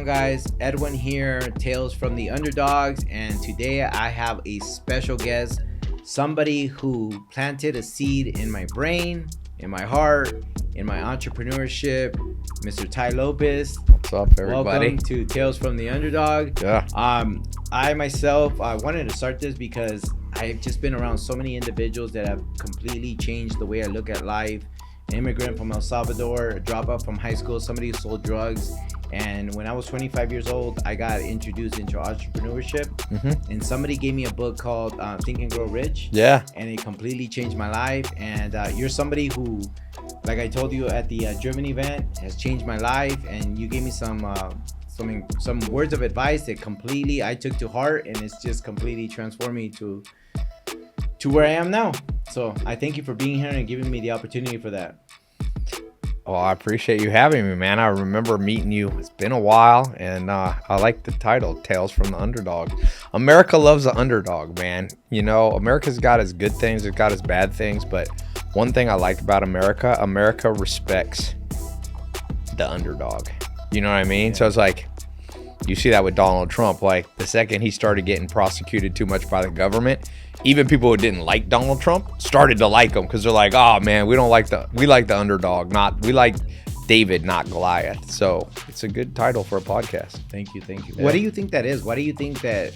on, guys? Edwin here, Tales from the Underdogs, and today I have a special guest, somebody who planted a seed in my brain, in my heart, in my entrepreneurship, Mr. Tai Lopez. What's up, everybody? Welcome to Tales from the Underdog. Yeah. I myself, I wanted to start this because I've just been around so many individuals that have completely changed the way I look at life. An immigrant from El Salvador, a dropout from high school, somebody who sold drugs. And when I was 25 years old, I got introduced into entrepreneurship. And somebody gave me a book called Think and Grow Rich. Yeah. And it completely changed my life. And you're somebody who, like I told you at the German event, has changed my life. And you gave me some words of advice that completely I took to heart, and it's just completely transformed me to where I am now. So I thank you for being here and giving me the opportunity for that. Well, I appreciate you having me, man. I remember meeting you. It's been a while, and I like the title, Tales from the Underdog. America loves the underdog, man. You know, America's got its good things, it's got its bad things, but one thing I like about America, America respects the underdog. You know what I mean? Yeah. So it's like, you see that with Donald Trump. Like, the second he started getting prosecuted too much by the government, even people who didn't like Donald Trump started to like him because they're like, oh man, we like the underdog, we like David, not Goliath. So it's a good title for a podcast. Thank you. Yeah. What do you think that is? Why do you think that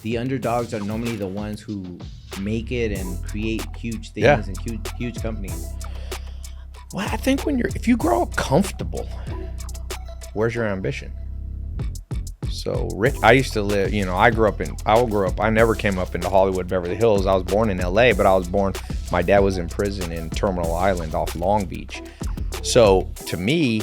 the underdogs are normally the ones who make it and create huge things and huge companies? Well, I think if you grow up comfortable, where's your ambition? So rich. I used to live, I never came up into Hollywood, Beverly Hills. I was born in LA, but my dad was in prison in Terminal Island off Long Beach. So to me,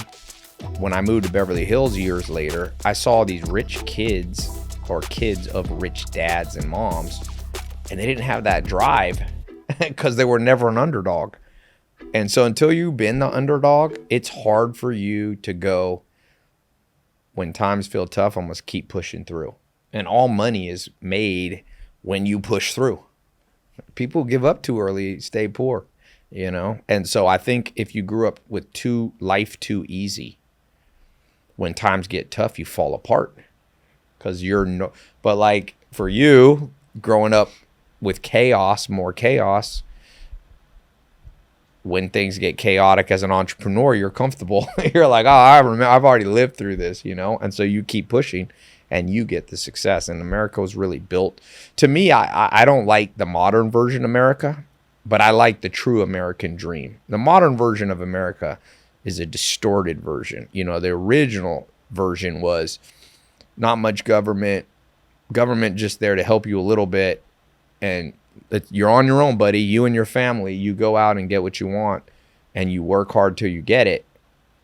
when I moved to Beverly Hills years later, I saw these rich kids or kids of rich dads and moms, and they didn't have that drive because they were never an underdog. And so until you've been the underdog, it's hard for you to go, when times feel tough, I must keep pushing through. And all money is made when you push through. People give up too early, stay poor, you know? And so I think if you grew up with life too easy, when times get tough, you fall apart. Because but like for you, growing up with more chaos, when things get chaotic as an entrepreneur, you're comfortable. You're like, oh, I've already lived through this, you know? And so you keep pushing and you get the success. And America was really built. To me, I don't like the modern version of America, but I like the true American dream. The modern version of America is a distorted version. You know, the original version was not much government just there to help you a little bit, and you're on your own, buddy. You and your family, you go out and get what you want, and you work hard till you get it.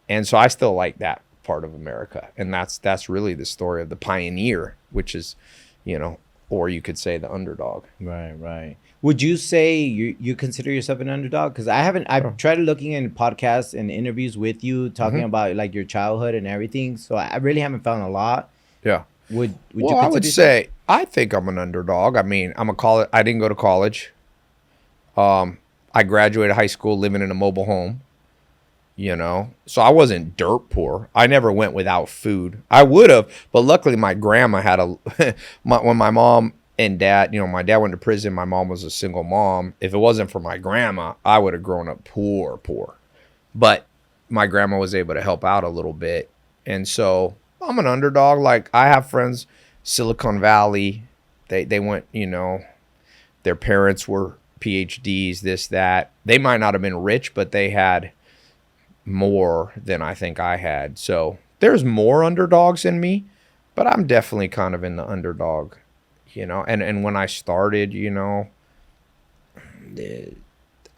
And so I still like that part of America. And that's really the story of the pioneer, which is, you know, or you could say the underdog. Right. Would you say you consider yourself an underdog? Because I've tried looking in podcasts and interviews with you talking about like your childhood and everything. So I really haven't found a lot. Yeah. Would you I would say, I think I'm an underdog. I mean, I didn't go to college. I graduated high school living in a mobile home, you know, so I wasn't dirt poor. I never went without food. I would have, but luckily my grandma had when my mom and dad, you know, my dad went to prison, my mom was a single mom. If it wasn't for my grandma, I would have grown up poor. But my grandma was able to help out a little bit. And so I'm an underdog. Like, I have friends, Silicon Valley, they went, you know, their parents were PhDs, this, that. They might not have been rich, but they had more than I think I had. So there's more underdogs in me, but I'm definitely kind of in the underdog, you know. And when I started, you know,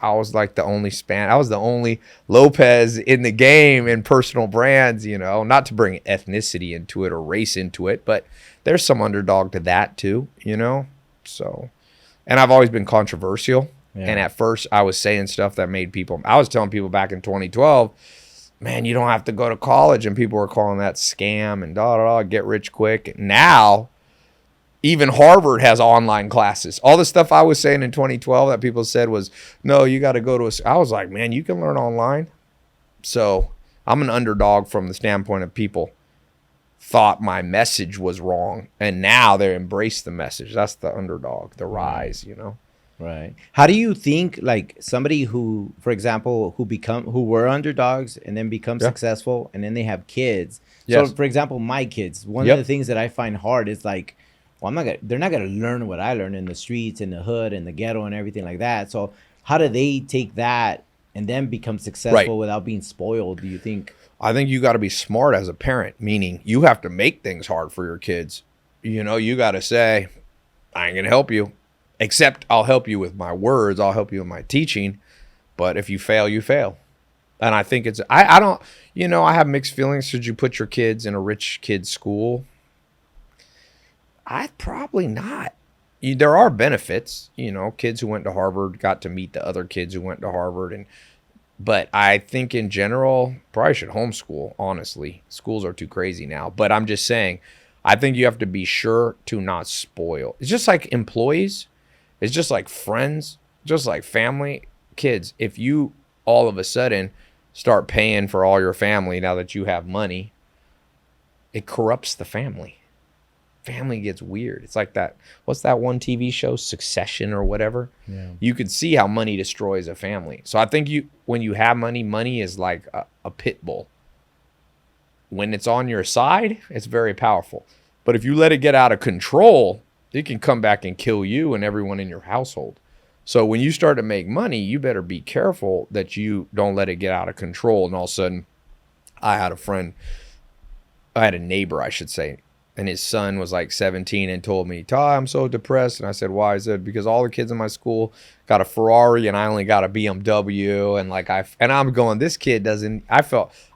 I was like I was the only Lopez in the game in personal brands, you know, not to bring ethnicity into it or race into it, but there's some underdog to that too, you know? So, and I've always been controversial. Yeah. And at first I was saying stuff that I was telling people back in 2012, man, you don't have to go to college. And people were calling that scam and get rich quick. Now, even Harvard has online classes. All the stuff I was saying in 2012 that people said was, no, you got to go to I was like, man, you can learn online. So I'm an underdog from the standpoint of people. thought my message was wrong, and now they embrace the message. That's the underdog, the rise, you know. Right. How do you think, like, somebody who, for example, who were underdogs and then become successful and then they have kids? So, for example, my kids, one of the things that I find hard is like, well, they're not gonna learn what I learned in the streets, in the hood, in the ghetto, and everything like that. So, how do they take that and then become successful without being spoiled? Do you think? I think you got to be smart as a parent, meaning you have to make things hard for your kids. You know, you got to say, I ain't gonna help you. Except I'll help you with my words. I'll help you with my teaching. But if you fail, you fail. And I think I don't, you know, I have mixed feelings. Should you put your kids in a rich kid's school? I'd probably not. There are benefits. You know, kids who went to Harvard got to meet the other kids who went to Harvard. But I think in general, probably should homeschool, honestly. Schools are too crazy now. But I'm just saying, I think you have to be sure to not spoil. It's just like employees. It's just like friends, just like family, kids. If you all of a sudden start paying for all your family now that you have money, it corrupts the family. Family gets weird. It's like that. What's that one TV show, Succession or whatever? Yeah. You could see how money destroys a family. So I think when you have money, money is like a pit bull. When it's on your side, it's very powerful. But if you let it get out of control, it can come back and kill you and everyone in your household. So when you start to make money, you better be careful that you don't let it get out of control. And all of a sudden, I had a neighbor, I should say, and his son was like 17 and told me, Tai, I'm so depressed. And I said, why? He said, because all the kids in my school got a Ferrari and I only got a BMW. And I'm going, this kid doesn't, I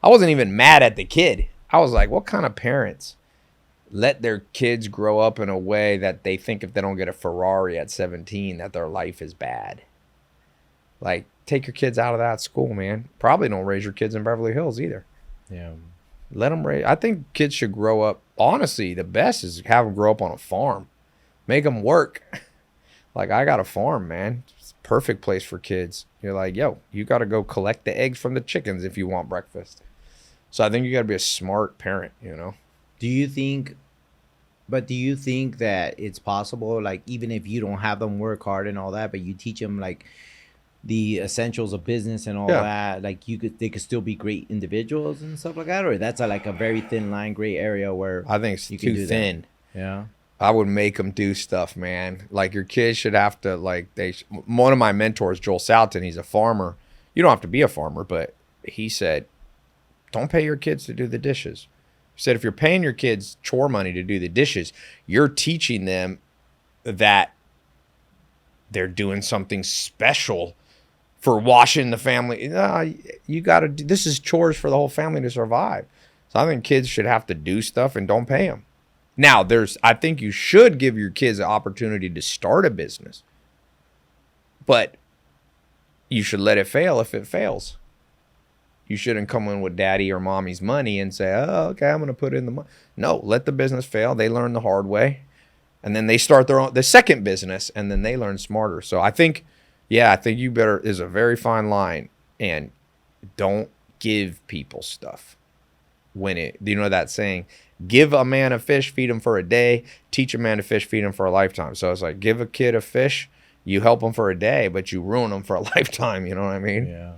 wasn't even mad at the kid. I was like, what kind of parents let their kids grow up in a way that they think if they don't get a Ferrari at 17 that their life is bad? Like, take your kids out of that school, man. Probably don't raise your kids in Beverly Hills either. Yeah. Let them raise. I think kids should grow up. Honestly, the best is have them grow up on a farm. Make them work. Like, I got a farm, man. It's a perfect place for kids. You're like, yo, you got to go collect the eggs from the chickens if you want breakfast. So I think you got to be a smart parent, you know? Do you think that it's possible, like, even if you don't have them work hard and all that, but you teach them like the essentials of business and all that, like they could still be great individuals and stuff like that? Or that's like a very thin line, gray area where I think it's too thin. That? Yeah. I would make them do stuff, man. Like, your kids should have to, like, one of my mentors, Joel Salton, he's a farmer. You don't have to be a farmer, but he said, don't pay your kids to do the dishes. He said, if you're paying your kids chore money to do the dishes, you're teaching them that they're doing something special for washing the family. You got to do, this is chores for the whole family to survive. So I think kids should have to do stuff and don't pay them. Now, I think you should give your kids an opportunity to start a business, but you should let it fail if it fails. You shouldn't come in with daddy or mommy's money and say, oh, okay, I'm going to put in the money. No, let the business fail. They learn the hard way. And then they start the second business, and then they learn smarter. So I think you better, is a very fine line, and don't give people stuff. You know that saying, give a man a fish, feed him for a day, teach a man to fish, feed him for a lifetime. So it's like, give a kid a fish, you help him for a day, but you ruin him for a lifetime. You know what I mean? Yeah.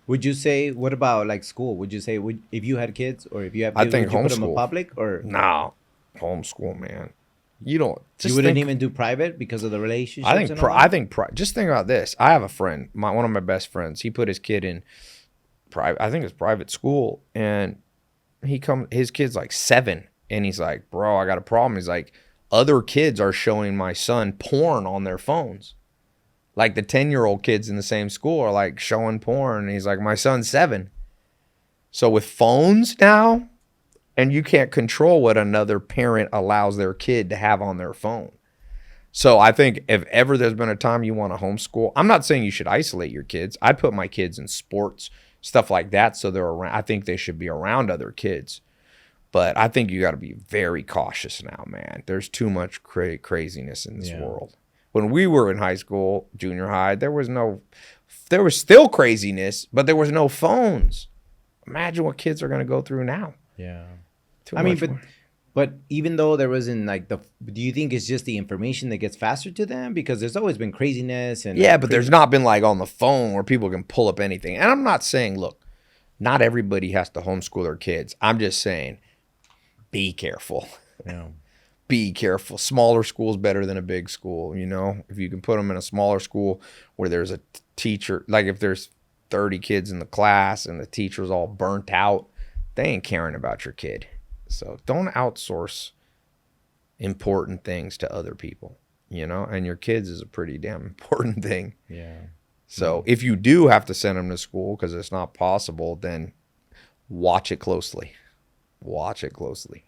Would you say, what about like school? Would you say, if you had kids or if you have kids, I think would you homeschool. put them in public or? No, homeschool, man. You wouldn't even do private because of the relationships? Just think about this. I have a friend, one of my best friends. He put his kid in private, I think it's private school, and his kid's like 7, and he's like, bro, I got a problem. He's like, other kids are showing my son porn on their phones. Like, the 10-year-old kids in the same school are like showing porn. And he's like, my son's 7. So with phones now, and you can't control what another parent allows their kid to have on their phone. So I think if ever there's been a time you want to homeschool, I'm not saying you should isolate your kids. I put my kids in sports, stuff like that, so they're around. I think they should be around other kids. But I think you got to be very cautious now, man. There's too much craziness in this world. When we were in high school, junior high, there was still craziness, but there was no phones. Imagine what kids are going to go through now. Yeah. I mean, but But even though there wasn't like do you think it's just the information that gets faster to them? Because there's always been craziness and Yeah, but there's not been like on the phone where people can pull up anything. And I'm not saying, look, not everybody has to homeschool their kids. I'm just saying, be careful. Yeah. Be careful. Smaller school is better than a big school. You know, if you can put them in a smaller school where there's a teacher, like if there's 30 kids in the class and the teacher's all burnt out, they ain't caring about your kid. So don't outsource important things to other people, you know, and your kids is a pretty damn important thing. Yeah. So if you do have to send them to school because it's not possible, then watch it closely. Watch it closely.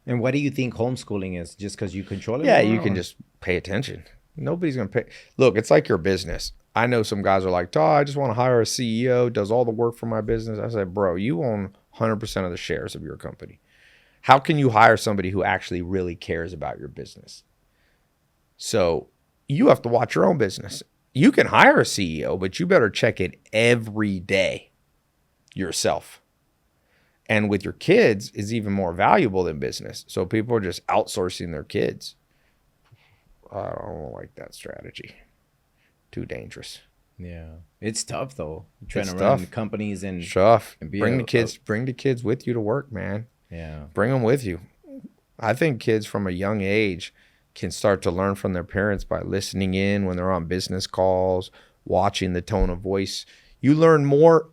And what do you think homeschooling is? Just because you control it? Yeah, more, you can just pay attention. Nobody's going to pay. Look, it's like your business. I know some guys are like, I just want to hire a CEO, does all the work for my business. I said, bro, you own 100% of the shares of your company. How can you hire somebody who actually really cares about your business? So you have to watch your own business. You can hire a CEO, but you better check it every day yourself. And with your kids, it's even more valuable than business. So people are just outsourcing their kids. I don't like that strategy. Too dangerous. Yeah, it's tough though. Trying It's to tough. run companies and It's tough. and be Bring a- the kids with you to work, man. Yeah. Bring them with you. I think kids from a young age can start to learn from their parents by listening in when they're on business calls, watching the tone of voice. You learn more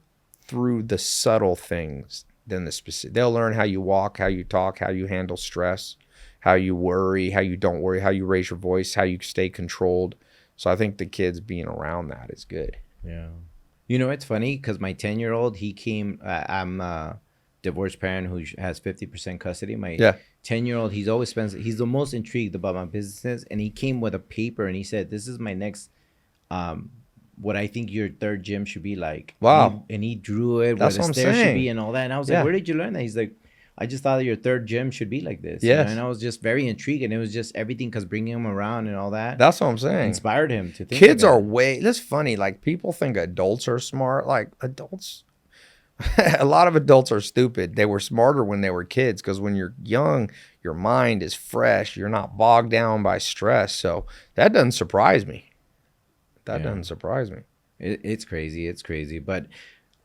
through the subtle things than the specific. They'll learn how you walk, how you talk, how you handle stress, how you worry, how you don't worry, how you raise your voice, how you stay controlled. So I think the kids being around that is good. Yeah. You know, it's funny because my 10-year-old, he came, I'm a divorced parent who has 50% custody. My 10-year-old, he's the most intrigued about my businesses. And he came with a paper and he said, this is my next, what I think your third gym should be like. Wow. And he drew it, That's where the what I'm stairs should saying. be and all that. And I was Yeah. like, where did you learn that? He's like, I just thought that your third gym should be like this. Yes. And I was just very intrigued. And it was just everything because bringing him around and all that That's what I'm saying. inspired him to think. Kids like are that. that's funny. Like people think adults are smart. Like adults, a lot of adults are stupid. They were smarter when they were kids because when you're young, your mind is fresh. You're not bogged down by stress. So that doesn't surprise me. That doesn't surprise me. It's crazy. It's crazy. But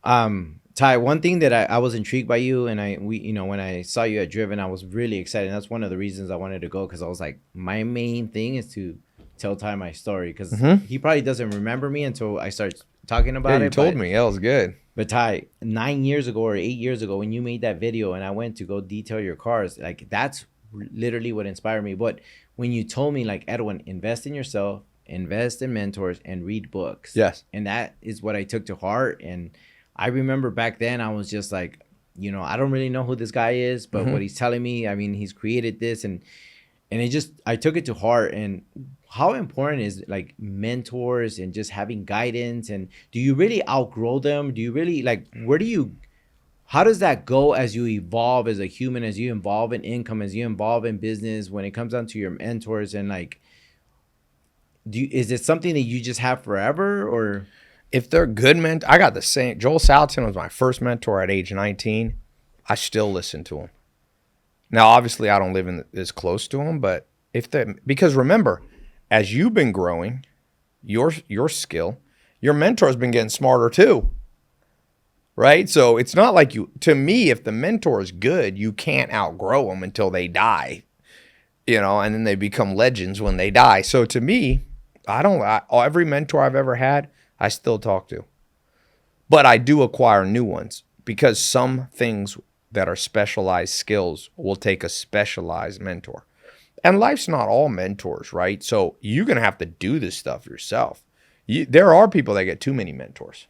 Tai, one thing that I was intrigued by you and when I saw you at Driven, I was really excited. And that's one of the reasons I wanted to go because I was like, my main thing is to tell Tai my story because he probably doesn't remember me until I start talking about it. You told me. That was good. But Tai, 9 years ago or 8 years ago, when you made that video and I went to go detail your cars, like that's literally what inspired me. But when you told me like, Edwin, invest in yourself, invest in mentors and read books. Yes. And that is what I took to heart. And I remember back then I was just like, I don't really know who this guy is, but what he's telling me, I mean, he's created this and I took it to heart. And how important is like mentors and just having guidance? And do you really outgrow them? Do you really how does that go as you evolve as a human, as you evolve in income, as you evolve in business, when it comes down to your mentors and like, is it something that you just have forever or? If they're good mentors, I got the same. Joel Salatin was my first mentor at age 19. I still listen to him. Now, obviously, I don't live as close to him, but because remember, as you've been growing, your skill, your mentor's been getting smarter too, right? So it's not like to me, if the mentor is good, you can't outgrow them until they die, and then they become legends when they die. So to me, every mentor I've ever had, I still talk to. But I do acquire new ones because some things that are specialized skills will take a specialized mentor. And life's not all mentors, right? So you're going to have to do this stuff yourself. There are people that get too many mentors.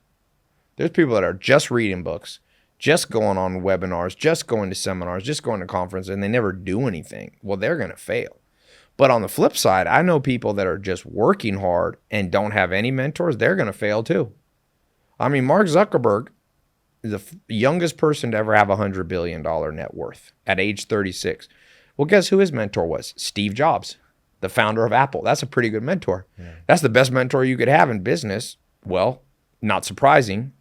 There's people that are just reading books, just going on webinars, just going to seminars, just going to conferences, and they never do anything. Well, they're going to fail. But on the flip side, I know people that are just working hard and don't have any mentors. They're going to fail too. I mean, Mark Zuckerberg is the youngest person to ever have $100 billion net worth at age 36. Well, guess who his mentor was? Steve Jobs, the founder of Apple. That's a pretty good mentor. Yeah. That's the best mentor you could have in business. Well, not surprising.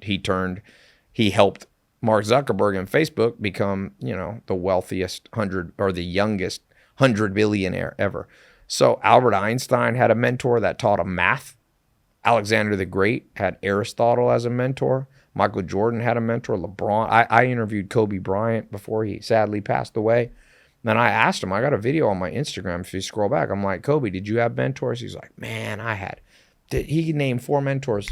He helped Mark Zuckerberg and Facebook become, the wealthiest the youngest 100 billionaire ever. So Albert Einstein had a mentor that taught him math. Alexander the Great had Aristotle as a mentor. Michael Jordan had a mentor. LeBron. I interviewed Kobe Bryant before he sadly passed away. And I asked him, I got a video on my Instagram. If you scroll back, I'm like, Kobe, did you have mentors? He's like, man, I had. He named 4 mentors.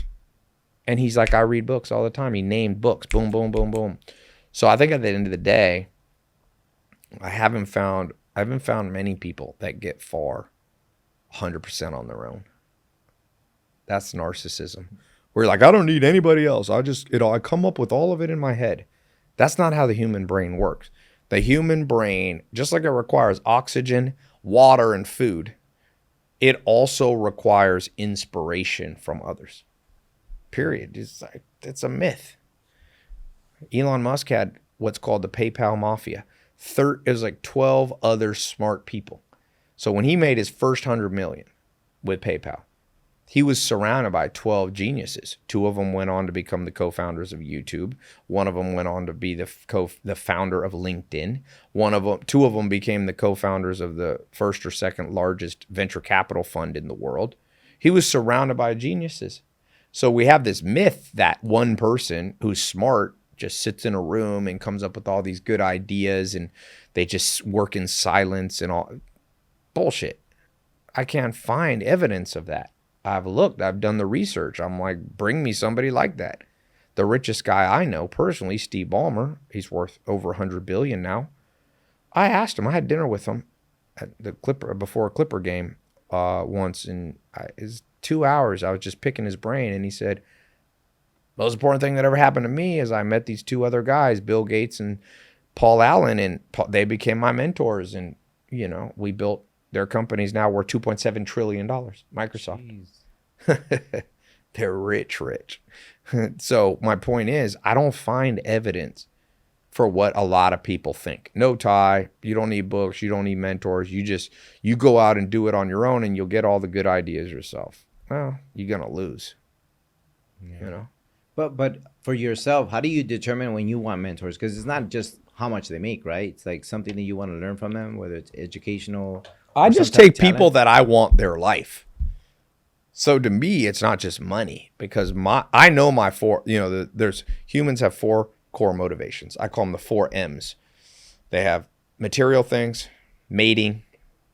And he's like, I read books all the time. He named books. Boom, boom, boom, boom. So I think at the end of the day, I haven't found many people that get far 100% on their own. That's narcissism. Where you're like, I don't need anybody else. I come up with all of it in my head. That's not how the human brain works. The human brain, just like it requires oxygen, water, and food, it also requires inspiration from others. Period. It's a myth. Elon Musk had what's called the PayPal Mafia. It was like 12 other smart people. So when he made his first 100 million with PayPal, he was surrounded by 12 geniuses. 2 of them went on to become the co-founders of YouTube. 1 of them went on to be the founder of LinkedIn. 2 of them became the co-founders of the first or second largest venture capital fund in the world. He was surrounded by geniuses. So we have this myth that one person who's smart just sits in a room and comes up with all these good ideas and they just work in silence and all. Bullshit. I can't find evidence of that. I've looked, I've done the research. I'm like, bring me somebody like that. The richest guy I know personally, Steve Ballmer, he's worth over 100 billion now. I asked him, I had dinner with him at before a Clipper game once, and it was 2 hours. I was just picking his brain, and he said, most important thing that ever happened to me is I met these 2 other guys, Bill Gates and Paul Allen, and they became my mentors, and we built their companies now worth $2.7 trillion. Microsoft. They're rich. So my point is, I don't find evidence for what a lot of people think. No, Tai, you don't need books. You don't need mentors. You go out and do it on your own and you'll get all the good ideas yourself. Well, you're going to lose, But for yourself, how do you determine when you want mentors? Because it's not just how much they make, right? It's like something that you want to learn from them, whether it's educational. I just take people that I want their life. So to me, it's not just money, because I know my 4, humans have 4 core motivations. I call them the 4 M's. They have material things, mating,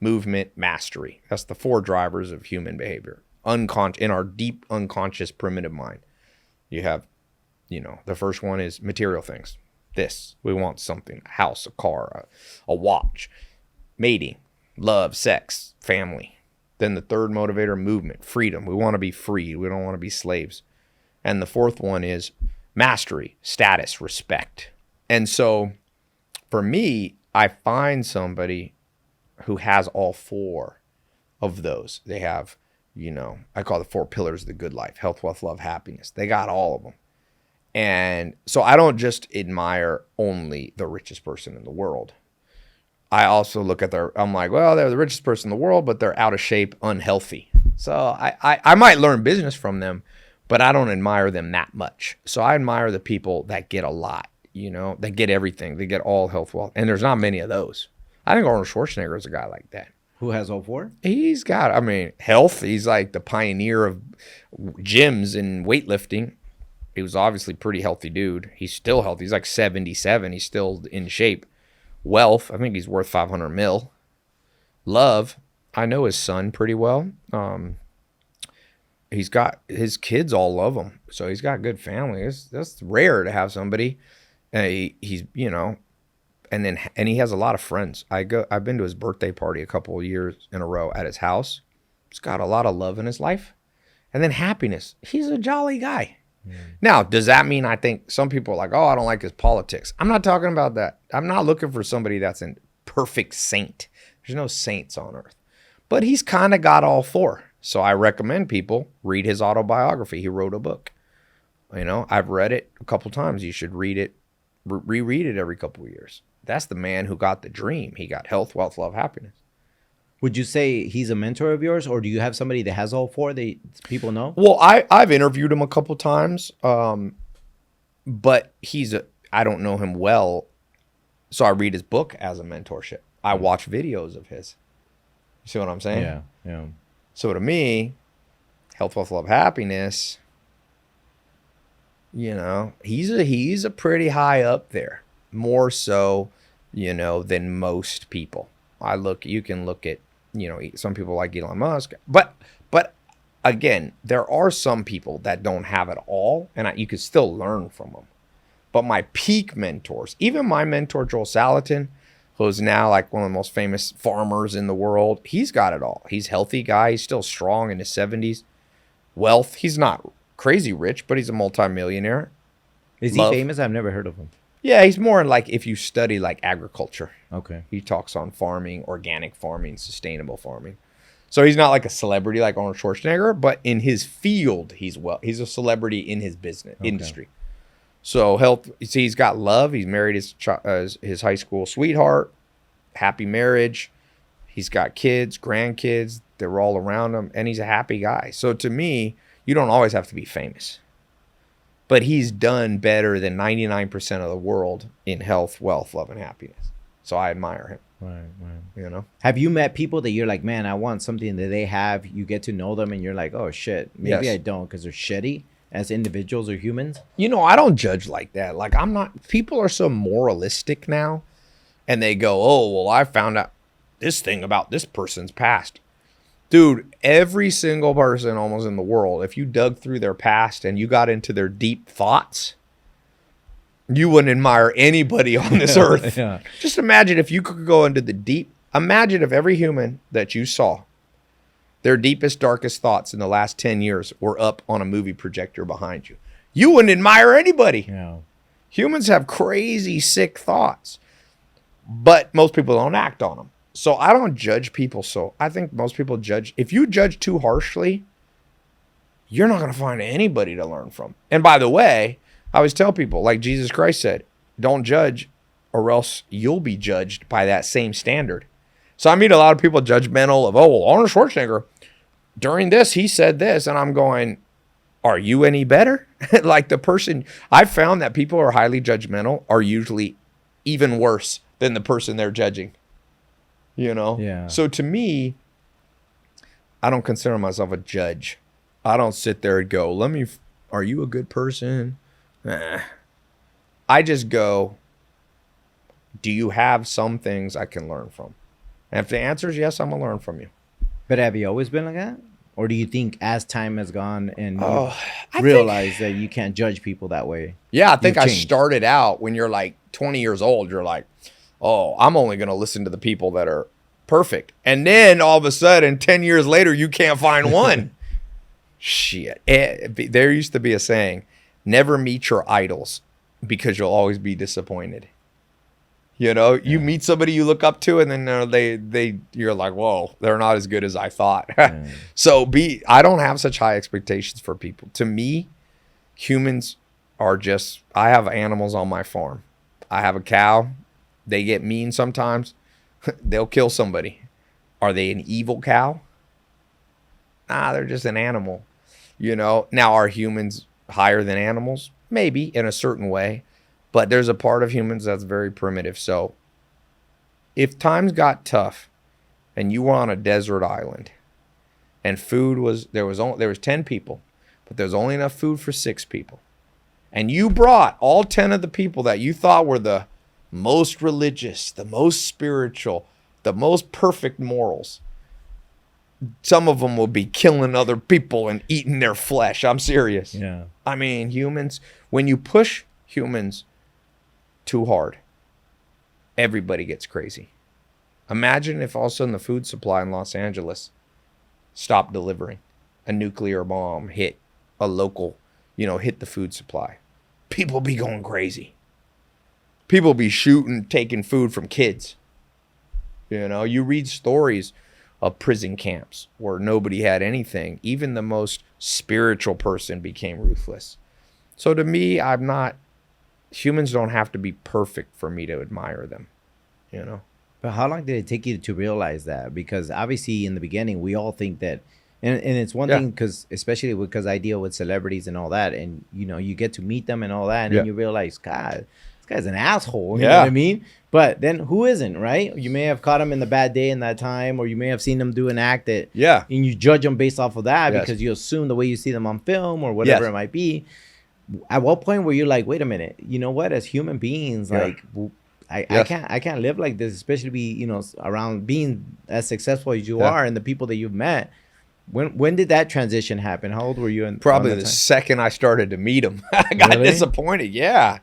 movement, mastery. That's the 4 drivers of human behavior. In our deep unconscious primitive mind. You have, the first one is material things. We want something, a house, a car, a watch, mating, love, sex, family. Then the third motivator, movement, freedom. We want to be free. We don't want to be slaves. And the 4th one is mastery, status, respect. And so for me, I find somebody who has all 4 of those. They have, I call the 4 pillars of the good life: health, wealth, love, happiness. They got all of them. And so I don't just admire only the richest person in the world. I also look at I'm like, well, they're the richest person in the world, but they're out of shape, unhealthy. So I might learn business from them, but I don't admire them that much. So I admire the people that get a lot, that get everything. They get all health, wealth. And there's not many of those. I think Arnold Schwarzenegger is a guy like that. Who has all 4? He's got, health. He's like the pioneer of gyms and weightlifting. He was obviously a pretty healthy dude. He's still healthy. He's like 77. He's still in shape. Wealth, I think he's worth 500 mil. Love, I know his son pretty well. He's got his kids all love him, so he's got good family. That's rare to have somebody. He's and he has a lot of friends. I've been to his birthday party a couple of years in a row at his house. He's got a lot of love in his life, and then happiness. He's a jolly guy. Now, does that mean I think some people are like, oh, I don't like his politics? I'm not talking about that. I'm not looking for somebody that's a perfect saint. There's no saints on earth. But he's kind of got all 4. So I recommend people read his autobiography. He wrote a book. I've read it a couple times. You should read it, reread it every couple of years. That's the man who got the dream. He got health, wealth, love, happiness. Would you say he's a mentor of yours, or do you have somebody that has all 4 that people know? Well, I've interviewed him a couple times, but I don't know him well, so I read his book as a mentorship. I watch videos of his. You see what I'm saying? Yeah, yeah. So to me, health, wealth, love, happiness, you know, he's a pretty high up there, more so, you know, than most people. You can look at, you know, some people like Elon Musk, but again, there are some people that don't have it all, and you can still learn from them. But my peak mentors, even my mentor Joel Salatin, who's now like one of the most famous farmers in the world, he's got it all. He's a healthy guy. He's still strong in his 70s. Wealth, he's not crazy rich, but he's a multimillionaire. Is he famous? I've never heard of him. Yeah, he's more like if you study like agriculture. Okay. He talks on farming, organic farming, sustainable farming. So he's not like a celebrity like Arnold Schwarzenegger, but in his field, he's a celebrity in his business industry. So health, see, he's got love. He's married his high school sweetheart, happy marriage. He's got kids, grandkids. They're all around him, and he's a happy guy. So to me, you don't always have to be famous. But he's done better than 99% of the world in health, wealth, love, and happiness. So I admire him. Right. You know? Have you met people that you're like, man, I want something that they have? You get to know them, and you're like, oh, shit, maybe I don't because they're shitty as individuals or humans? You know, I don't judge like that. Like, people are so moralistic now, and they go, oh, well, I found out this thing about this person's past. Dude, every single person almost in the world, if you dug through their past and you got into their deep thoughts, you wouldn't admire anybody on this earth. Yeah. Just imagine if you could go into imagine if every human that you saw, their deepest, darkest thoughts in the last 10 years were up on a movie projector behind you. You wouldn't admire anybody. Yeah. Humans have crazy, sick thoughts, but most people don't act on them. So I don't judge people. So I think most people judge. If you judge too harshly, you're not going to find anybody to learn from. And by the way, I always tell people, like Jesus Christ said, don't judge or else you'll be judged by that same standard. So I meet a lot of people judgmental of, oh, well, Arnold Schwarzenegger, during this, he said this. And I'm going, are you any better? Like the person, I found that people who are highly judgmental are usually even worse than the person they're judging. You know? Yeah. So to me, I don't consider myself a judge. I don't sit there and go, are you a good person? I just go, do you have some things I can learn from? And if the answer is yes, I'm going to learn from you. But have you always been like that? Or do you think as time has gone and you I realize that you can't judge people that way? Yeah, I think I changed? started out when you're like 20 years old, you're like, oh, I'm only going to listen to the people that are perfect. And then all of a sudden, 10 years later, you can't find one. Shit. There used to be a saying, never meet your idols because you'll always be disappointed. You know, you meet somebody you look up to and then you're like, whoa, they're not as good as I thought. So I don't have such high expectations for people. To me, humans are I have animals on my farm. I have a cow. They get mean sometimes. They'll kill somebody. Are they an evil cow? Nah, they're just an animal. You know, now are humans higher than animals? Maybe in a certain way. But there's a part of humans that's very primitive. So if times got tough and you were on a desert island and there was 10 people, but there's only enough food for 6 people. And you brought all 10 of the people that you thought were the most religious, the most spiritual, the most perfect morals. Some of them will be killing other people and eating their flesh. I'm serious. Yeah. I mean, humans, when you push humans too hard, everybody gets crazy. Imagine if all of a sudden the food supply in Los Angeles stopped delivering. A nuclear bomb hit a local, hit the food supply. People be going crazy. People be taking food from kids. You read stories of prison camps where nobody had anything. Even the most spiritual person became ruthless. So to me, humans don't have to be perfect for me to admire them, But how long did it take you to realize that? Because obviously in the beginning, we all think that, and it's one thing especially because I deal with celebrities and all that, and you get to meet them and all that, and then you realize, God, guy's an asshole. You know what I mean? But then who isn't, right? You may have caught him in the bad day in that time, or you may have seen him do an act that, and you judge them based off of that because you assume the way you see them on film or whatever it might be. At what point were you like, wait a minute, you know what? As human beings, like, I can't live like this, especially be, you know, around being as successful as you are and the people that you've met. When did that transition happen? How old were you? Probably the second I started to meet him. I got disappointed. Yeah.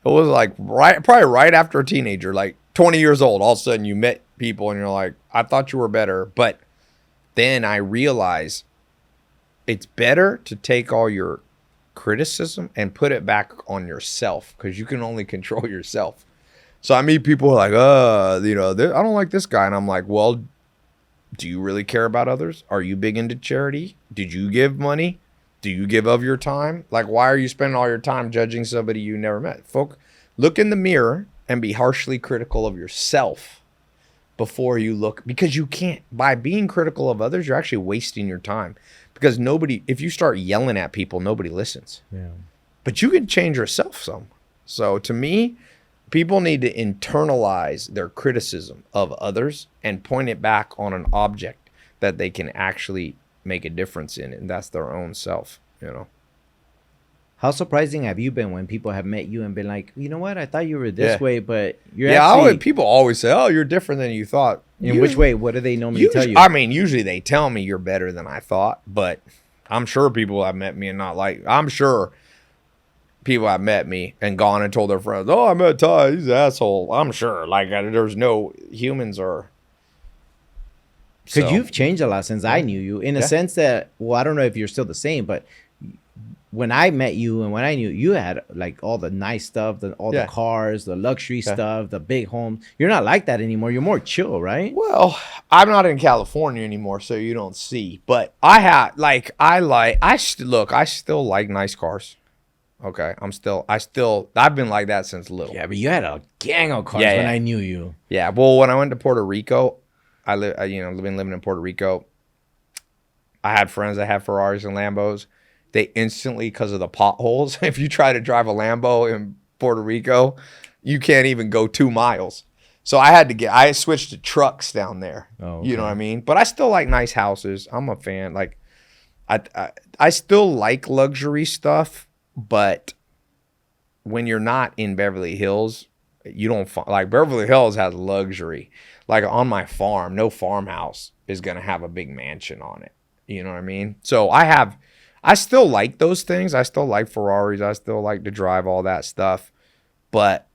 It was like probably right after a teenager, like 20 years old. All of a sudden you met people and you're like, I thought you were better. But then I realized it's better to take all your criticism and put it back on yourself, because you can only control yourself. So I meet people like, you know, I don't like this guy. And I'm like, well, do you really care about others? Are you big into charity? Did you give money? Do you give of your time? Like, why are you spending all your time judging somebody you never met? Look in the mirror and be harshly critical of yourself before you look, because you can't, by being critical of others, you're actually wasting your time, because if you start yelling at people, nobody listens. Yeah. But you can change yourself some. So to me, people need to internalize their criticism of others and point it back on an object that they can actually make a difference in, and that's their own self, you know. How surprising have you been when people have met you and been like, you know what, I thought you were this way, but you're actually... people always say, oh, you're different than you thought. In which way? What do they normally tell you? I mean, usually they tell me you're better than I thought, but I'm sure people have met me and not like, I'm sure people have met me and gone and told their friends, oh, I met Tai, he's an asshole. I'm sure, like, there's no humans are... Because you've changed a lot since I knew you, in a sense that, well, I don't know if you're still the same, but when I met you and when I knew you had like all the nice stuff, all the cars, the luxury stuff, the big homes. You're not like that anymore. You're more chill, right? Well, I'm not in California anymore, so you don't see. But I still like nice cars. Okay, I've been like that since little. Yeah, but you had a gang of cars when I knew you. Yeah, well, when I went to Puerto Rico, living in Puerto Rico, I had friends that had Ferraris and Lambos. They instantly, because of the potholes, if you try to drive a Lambo in Puerto Rico, you can't even go 2 miles. So I switched to trucks down there. Oh, okay. You know what I mean? But I still like nice houses. I'm a fan. Like, I still like luxury stuff, but when you're not in Beverly Hills, you don't like Beverly Hills has luxury. Like on my farm, no farmhouse is going to have a big mansion on it. You know what I mean? So I still like those things. I still like Ferraris. I still like to drive all that stuff, but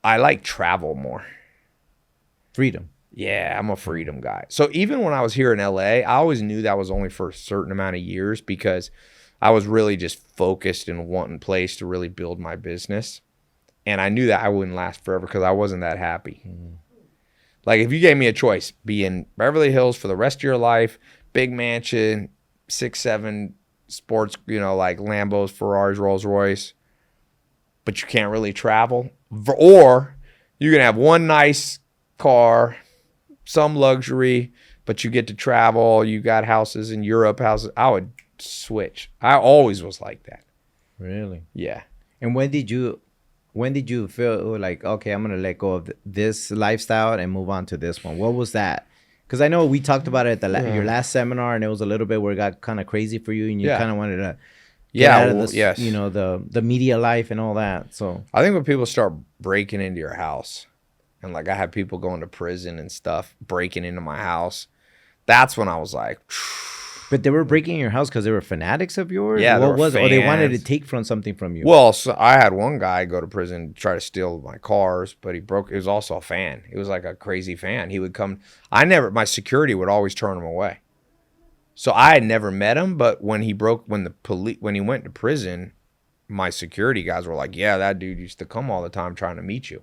I like travel more. Freedom. Yeah, I'm a freedom guy. So even when I was here in LA, I always knew that was only for a certain amount of years, because I was really just focused in one place to really build my business. And I knew that I wouldn't last forever because I wasn't that happy. Mm. Like, if you gave me a choice, be in Beverly Hills for the rest of your life, big mansion, 6-7 sports, like Lambos, Ferraris, Rolls Royce, but you can't really travel, or you can have one nice car, some luxury, but you get to travel, you got houses in Europe, I would switch. I always was like that. Really? Yeah. And when did you feel like, okay, I'm going to let go of this lifestyle and move on to this one? What was that? Because I know we talked about it at your last seminar, and it was a little bit where it got kind of crazy for you, and you kind of wanted to get out of this, the media life and all that. So I think when people start breaking into your house, and like I had people going to prison and stuff, breaking into my house, that's when I was like... But they were breaking your house because they were fanatics of yours? Yeah, what was it? Or they wanted to take something from you? Well, so I had one guy go to prison to try to steal my cars, but he was also a fan. He was like a crazy fan. He would come. My security would always turn him away. So I had never met him, but when he went to prison, my security guys were like, yeah, that dude used to come all the time trying to meet you.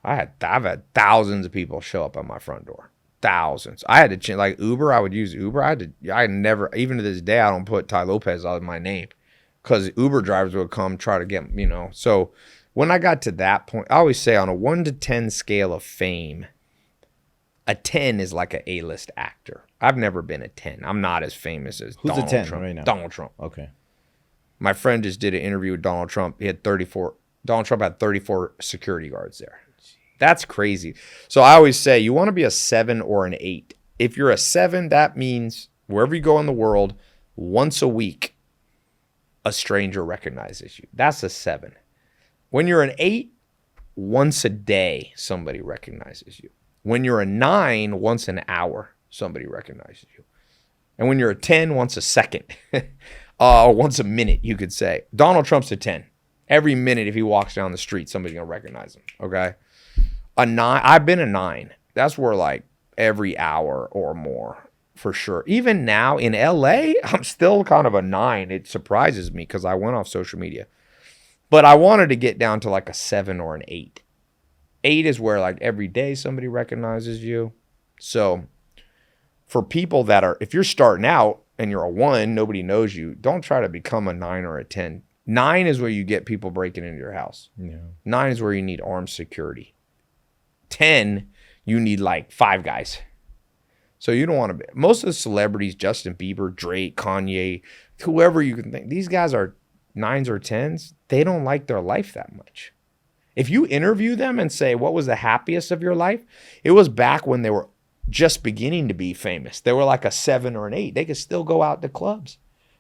I've had thousands of people show up at my front door. Thousands. I had to change, like Uber. I would use Uber. I never, even to this day, I don't put Tai Lopez on my name, because Uber drivers would come try to get, So when I got to that point, I always say on a 1 to 10 scale of fame, a 10 is like an A-list actor. I've never been a 10. I'm not as famous as Who's Donald a 10 Trump. right now? Donald Trump. Okay. My friend just did an interview with Donald Trump. He had 34 Donald Trump had 34 security guards there. That's crazy. So I always say you want to be a 7 or an 8. If you're a 7, that means wherever you go in the world, once a week, a stranger recognizes you. That's a 7. When you're an 8, once a day, somebody recognizes you. When you're a 9, once an hour, somebody recognizes you. And when you're a 10, once a second. Once a minute, you could say. Donald Trump's a 10. Every minute, if he walks down the street, somebody's going to recognize him, okay? A 9, I've been a 9. That's where like every hour or more for sure. Even now in LA, I'm still kind of a 9. It surprises me because I went off social media. But I wanted to get down to like a 7 or an 8. 8 is where like every day somebody recognizes you. So for people that are, if you're starting out and you're a 1, nobody knows you, don't try to become a 9 or a 10. 9 is where you get people breaking into your house. Yeah. 9 is where you need armed security. 10, you need like 5 guys. So you don't want to be. Most of the celebrities, Justin Bieber, Drake, Kanye, whoever you can think, these guys are 9s or 10s. They don't like their life that much. If you interview them and say, what was the happiest of your life? It was back when they were just beginning to be famous. They were like a 7 or an 8. They could still go out to clubs.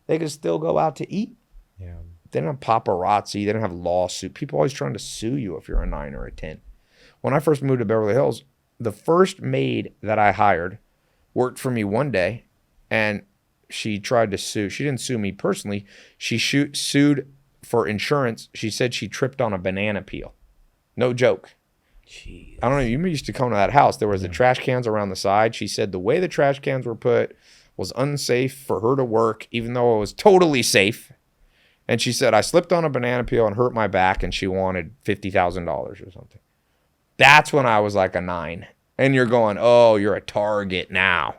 They could still go out to eat. Yeah. They don't have paparazzi. They don't have lawsuit. People always trying to sue you if you're a 9 or a 10. When I first moved to Beverly Hills, the first maid that I hired worked for me one day, and she tried to sue. She didn't sue me personally. She sued for insurance. She said she tripped on a banana peel. No joke. Jeez. I don't know. You used to come to that house. There was the trash cans around the side. She said the way the trash cans were put was unsafe for her to work, even though it was totally safe. And she said, I slipped on a banana peel and hurt my back, and she wanted $50,000 or something. That's when I was like a 9. And you're going, oh, you're a target now.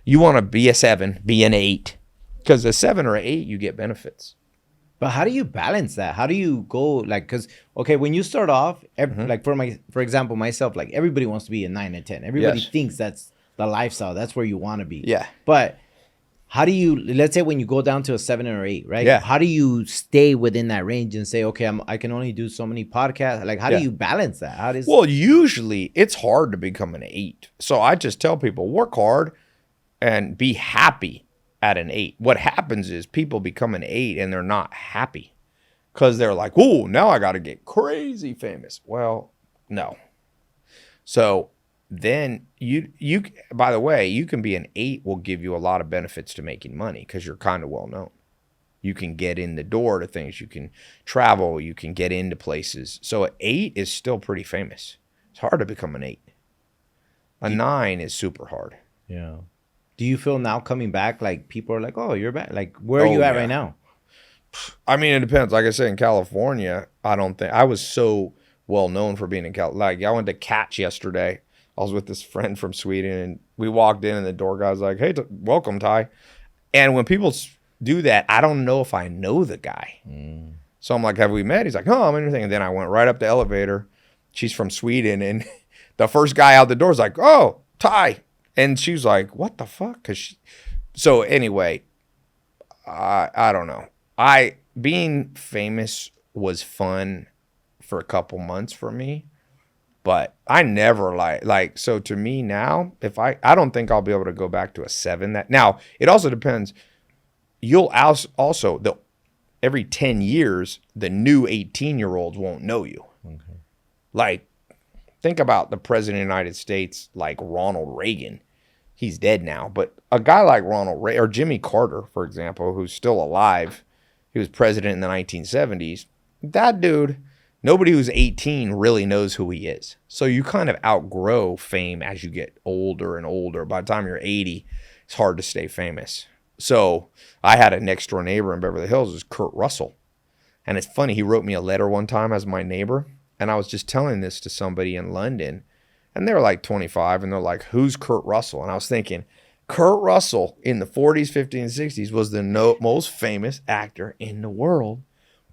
You want to be a 7, be an 8. Because a 7 or an 8, you get benefits. But how do you balance that? How do you go, like, because, okay, when you start off, like for example, myself, like everybody wants to be a 9 and 10. Everybody thinks that's the lifestyle. That's where you want to be. Yeah. But how do you, let's say when you go down to a 7 or 8, right? Yeah. How do you stay within that range and say, okay, I can only do so many podcasts? Like, how do you balance that? Well, usually it's hard to become an 8. So I just tell people, work hard and be happy at an 8. What happens is people become an 8 and they're not happy because they're like, oh, now I got to get crazy famous. Well, no. So then you by the way, you can be an 8 will give you a lot of benefits to making money because you're kind of well known. You can get in the door to things. You can travel. You can get into places. So an 8 is still pretty famous. It's hard to become an 8. A 9 is super hard. Yeah. Do you feel now coming back, like people are like, oh, you're back? Like, where are you at right now? I mean, it depends. Like I said, in California, I don't think I was so well known for being in California. Like, I went to Catch yesterday. I was with this friend from Sweden, and we walked in, and the door guy's like, hey, welcome, Tai. And when people do that, I don't know if I know the guy. So I'm like, have we met? He's like, oh, I'm anything. And then I went right up the elevator. She's from Sweden, and the first guy out the door is like, oh, Tai. And she was like, what the fuck? So anyway, I don't know. Being famous was fun for a couple months for me, but I never so to me now, if I don't think I'll be able to go back to a 7. Now, it also depends. You'll also, every 10 years, the new 18-year-olds won't know you. Okay. Like, think about the president of the United States, like Ronald Reagan. He's dead now, but a guy like Ronald Reagan or Jimmy Carter, for example, who's still alive, he was president in the 1970s. That dude, nobody who's 18 really knows who he is. So you kind of outgrow fame as you get older and older. By the time you're 80, it's hard to stay famous. So I had a next door neighbor in Beverly Hills, it was Kurt Russell. And it's funny, he wrote me a letter one time as my neighbor. And I was just telling this to somebody in London. And they were like 25, and they're like, who's Kurt Russell? And I was thinking, Kurt Russell in the 40s, 50s, and 60s was the most famous actor in the world.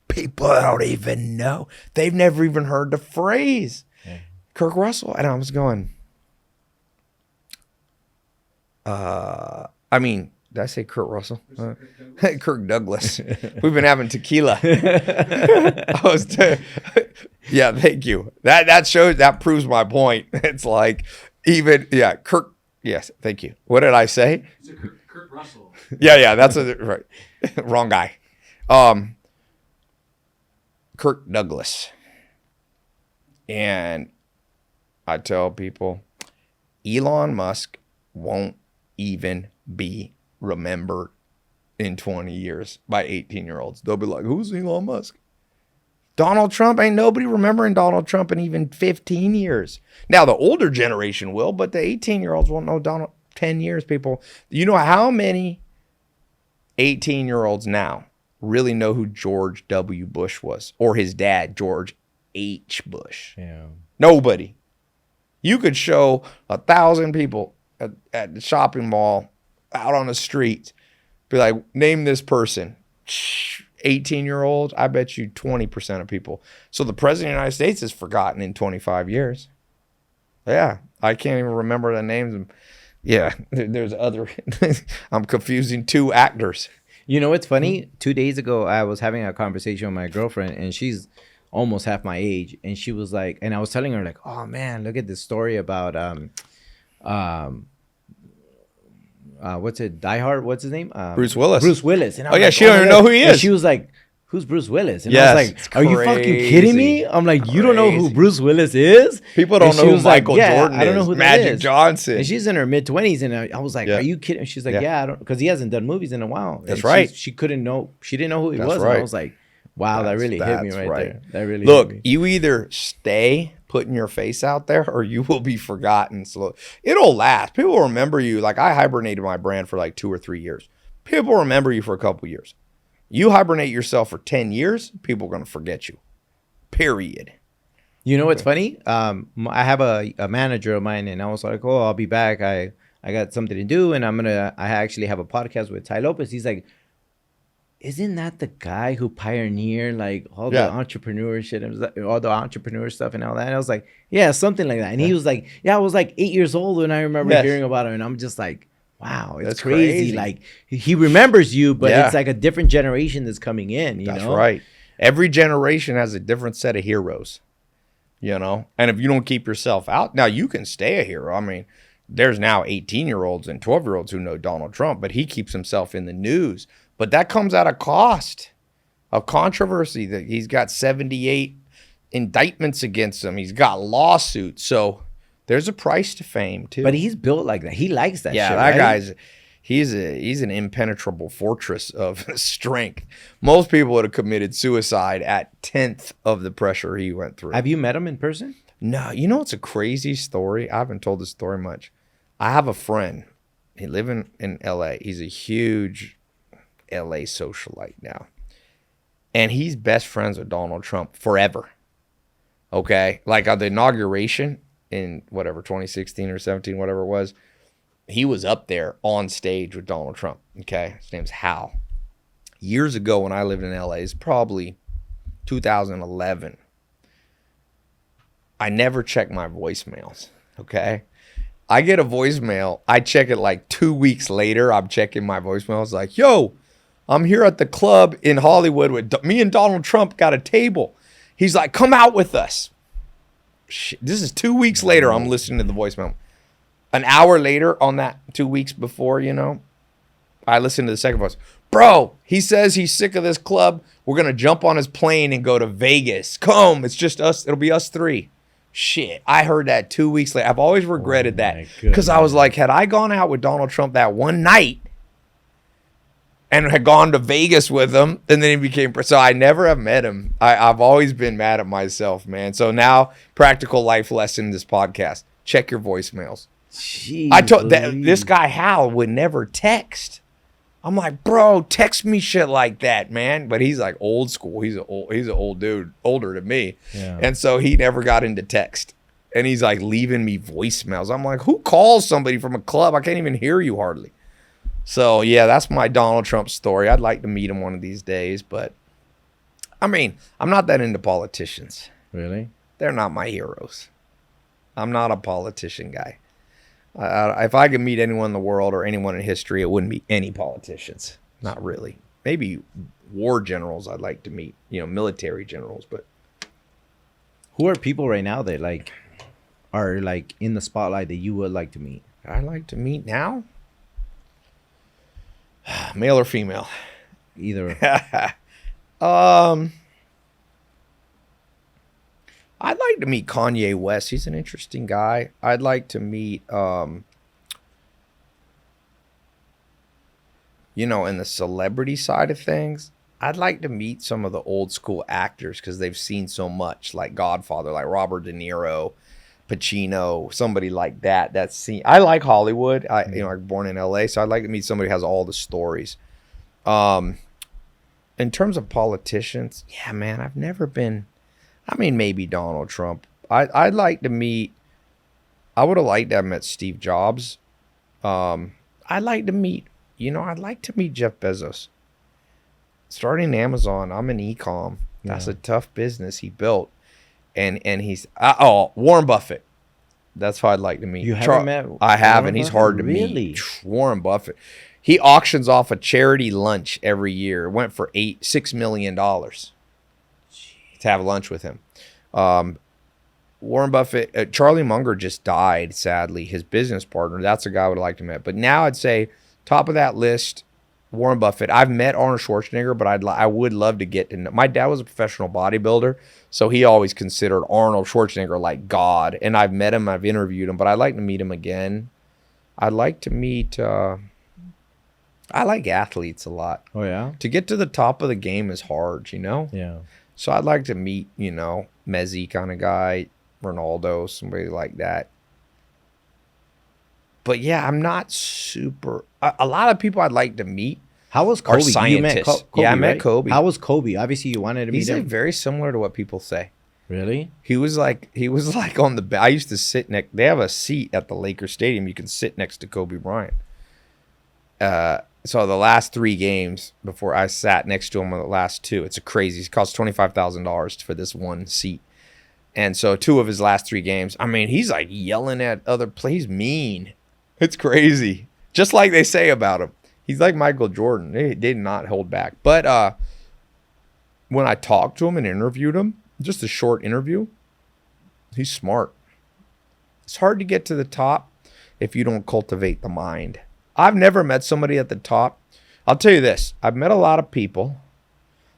People don't even know. They've never even heard the phrase, Kurt Russell. And I was going, I mean, Did I say Kurt Russell? Kirk Douglas. We've been having tequila. Yeah, thank you. That proves my point. It's like Kirk. Yes, thank you. What did I say? It's a Kurt Russell. Yeah, that's right. Wrong guy. Kirk Douglas. And I tell people, Elon Musk won't even be remembered in 20 years by 18-year-olds. They'll be like, who's Elon Musk? Donald Trump, ain't nobody remembering Donald Trump in even 15 years. Now, the older generation will, but the 18-year-olds won't know Donald 10 years, people. You know how many 18-year-olds now really know who George W. Bush was, or his dad, George H. Bush? Yeah. Nobody. You could show 1,000 people at the shopping mall, out on the streets, be like, name this person. 18-year-old, I bet you 20% of people. So the president of the United States is forgotten in 25 years. Yeah, I can't even remember the names. Yeah, there's other. I'm confusing two actors. You know what's funny? 2 days ago, I was having a conversation with my girlfriend, and she's almost half my age, and she was like, and I was telling her like, oh man, look at this story about what's it? Die Hard. What's his name? Bruce Willis. Bruce Willis. And I was yeah, like, she don't even know who he is. And she was like, who's Bruce Willis? And Yes, I was like, are you fucking kidding me? I'm like, you don't know who Bruce Willis is? People don't know who Michael Jordan is. I don't know who that Magic is. Johnson. And she's in her mid-20s, and I was like, are you kidding? She's like, yeah, I don't, because he hasn't done movies in a while. That's and right. She couldn't know. She didn't know who he That's was. right. And I was like, wow, that really hit me right there. That really Look, hit me. you either stay putting your face out there or you will be forgotten. So it'll last. People will remember you. Like, I hibernated my brand for like 2 or 3 years. People remember you for a couple years. You hibernate yourself for 10 years, people are going to forget you. Period. You know what's funny? I have a manager of mine, and I was like, oh, I'll be back. I got something to do, and I actually have a podcast with Tai Lopez. He's like, isn't that the guy who pioneered like all the entrepreneurship and all the entrepreneur stuff and all that? And I was like, yeah, something like that. And he was like, yeah, I was like 8 years old when I remember hearing about him. And I'm just like, wow, it's crazy. Like, he remembers you, but it's like a different generation that's coming in, you know? That's right. Every generation has a different set of heroes, you know? And if you don't keep yourself out, now you can stay a hero. I mean, there's now 18-year-olds and 12-year-olds who know Donald Trump, but he keeps himself in the news. But that comes at a cost of controversy. That he's got 78 indictments against him. He's got lawsuits. So there's a price to fame too. But he's built like that. He likes that shit. Yeah, that guy's he's an impenetrable fortress of strength. Most people would have committed suicide at 10th of the pressure he went through. Have you met him in person? No, you know it's a crazy story. I haven't told this story much. I have a friend. He lives in LA. He's a huge LA socialite now. And he's best friends with Donald Trump forever. Okay? Like on the inauguration in whatever, 2016 or 17, whatever it was, he was up there on stage with Donald Trump. Okay? His name's Hal. Years ago when I lived in LA, it's probably 2011. I never check my voicemails. Okay? I get a voicemail. I check it like 2 weeks later. I'm checking my voicemails like, yo, I'm here at the club in Hollywood with me and Donald Trump got a table. He's like, come out with us. Shit, this is 2 weeks later. I'm listening to the voicemail. An hour later on that 2 weeks before, you know, I listened to the second voice. Bro, he says he's sick of this club. We're going to jump on his plane and go to Vegas. Come, it's just us. It'll be us three. Shit, I heard that 2 weeks later. I've always regretted that because I was like, had I gone out with Donald Trump that one night and had gone to Vegas with him, and then he became, so I never have met him. I've always been mad at myself, man. So now, practical life lesson in this podcast, check your voicemails. Jeez, I told this guy Hal would never text. I'm like, bro, text me shit like that, man. But he's like old school. He's an old dude, older than me. Yeah. And so he never got into text. And he's like leaving me voicemails. I'm like, who calls somebody from a club? I can't even hear you hardly. So yeah, that's my Donald Trump story. I'd like to meet him one of these days, but I mean, I'm not that into politicians. Really? They're not my heroes. I'm not a politician guy. If I could meet anyone in the world or anyone in history, it wouldn't be any politicians. Not really. Maybe war generals I'd like to meet, military generals. But who are people right now that like are like in the spotlight that you would like to meet? I'd like to meet now? Male or female? Either. I'd like to meet Kanye West. He's an interesting guy. I'd like to meet, in the celebrity side of things, I'd like to meet some of the old school actors because they've seen so much, like Godfather, like Robert De Niro, Pacino, somebody like that. That's seen. I like Hollywood. I'm born in LA, so I'd like to meet somebody who has all the stories. In terms of politicians, yeah, man, I've never been. I mean, maybe Donald Trump. I'd like to meet. I would have liked to have met Steve Jobs. I'd like to meet. I'd like to meet Jeff Bezos. Starting Amazon, I'm an e-com. That's a tough business he built, and he's Warren Buffett. That's who I'd like to meet. You haven't met? I have, Warren and he's Buffett? hard to Really? meet. Warren Buffett. He auctions off a charity lunch every year. It went for $6 million to have lunch with him. Warren Buffett, Charlie Munger just died, sadly, his business partner. That's a guy I would like to meet. But now I'd say top of that list, Warren Buffett. I've met Arnold Schwarzenegger, but I would love to get to know. My dad was a professional bodybuilder, so he always considered Arnold Schwarzenegger like God. And I've met him, I've interviewed him, but I'd like to meet him again. I'd like to meet... I like athletes a lot. Oh, yeah? To get to the top of the game is hard, Yeah. So I'd like to meet, Messi kind of guy, Ronaldo, somebody like that. But yeah, I'm not super. A lot of people I'd like to meet. How was are Kobe? You met scientists. Kobe, I met right? Kobe. How was Kobe? Obviously, you wanted to meet He's him. very similar to what people say. Really? He was like on the. I used to sit next. They have a seat at the Lakers Stadium. You can sit next to Kobe Bryant. So the last 3 games before I sat next to him on the last 2, it's a crazy. It costs $25,000 for this one seat. And so 2 of his last 3 games, I mean, he's like yelling at other players. He's mean. It's crazy. Just like they say about him. He's like Michael Jordan. They did not hold back. But when I talked to him and interviewed him, just a short interview, he's smart. It's hard to get to the top if you don't cultivate the mind. I've never met somebody at the top. I'll tell you this. I've met a lot of people.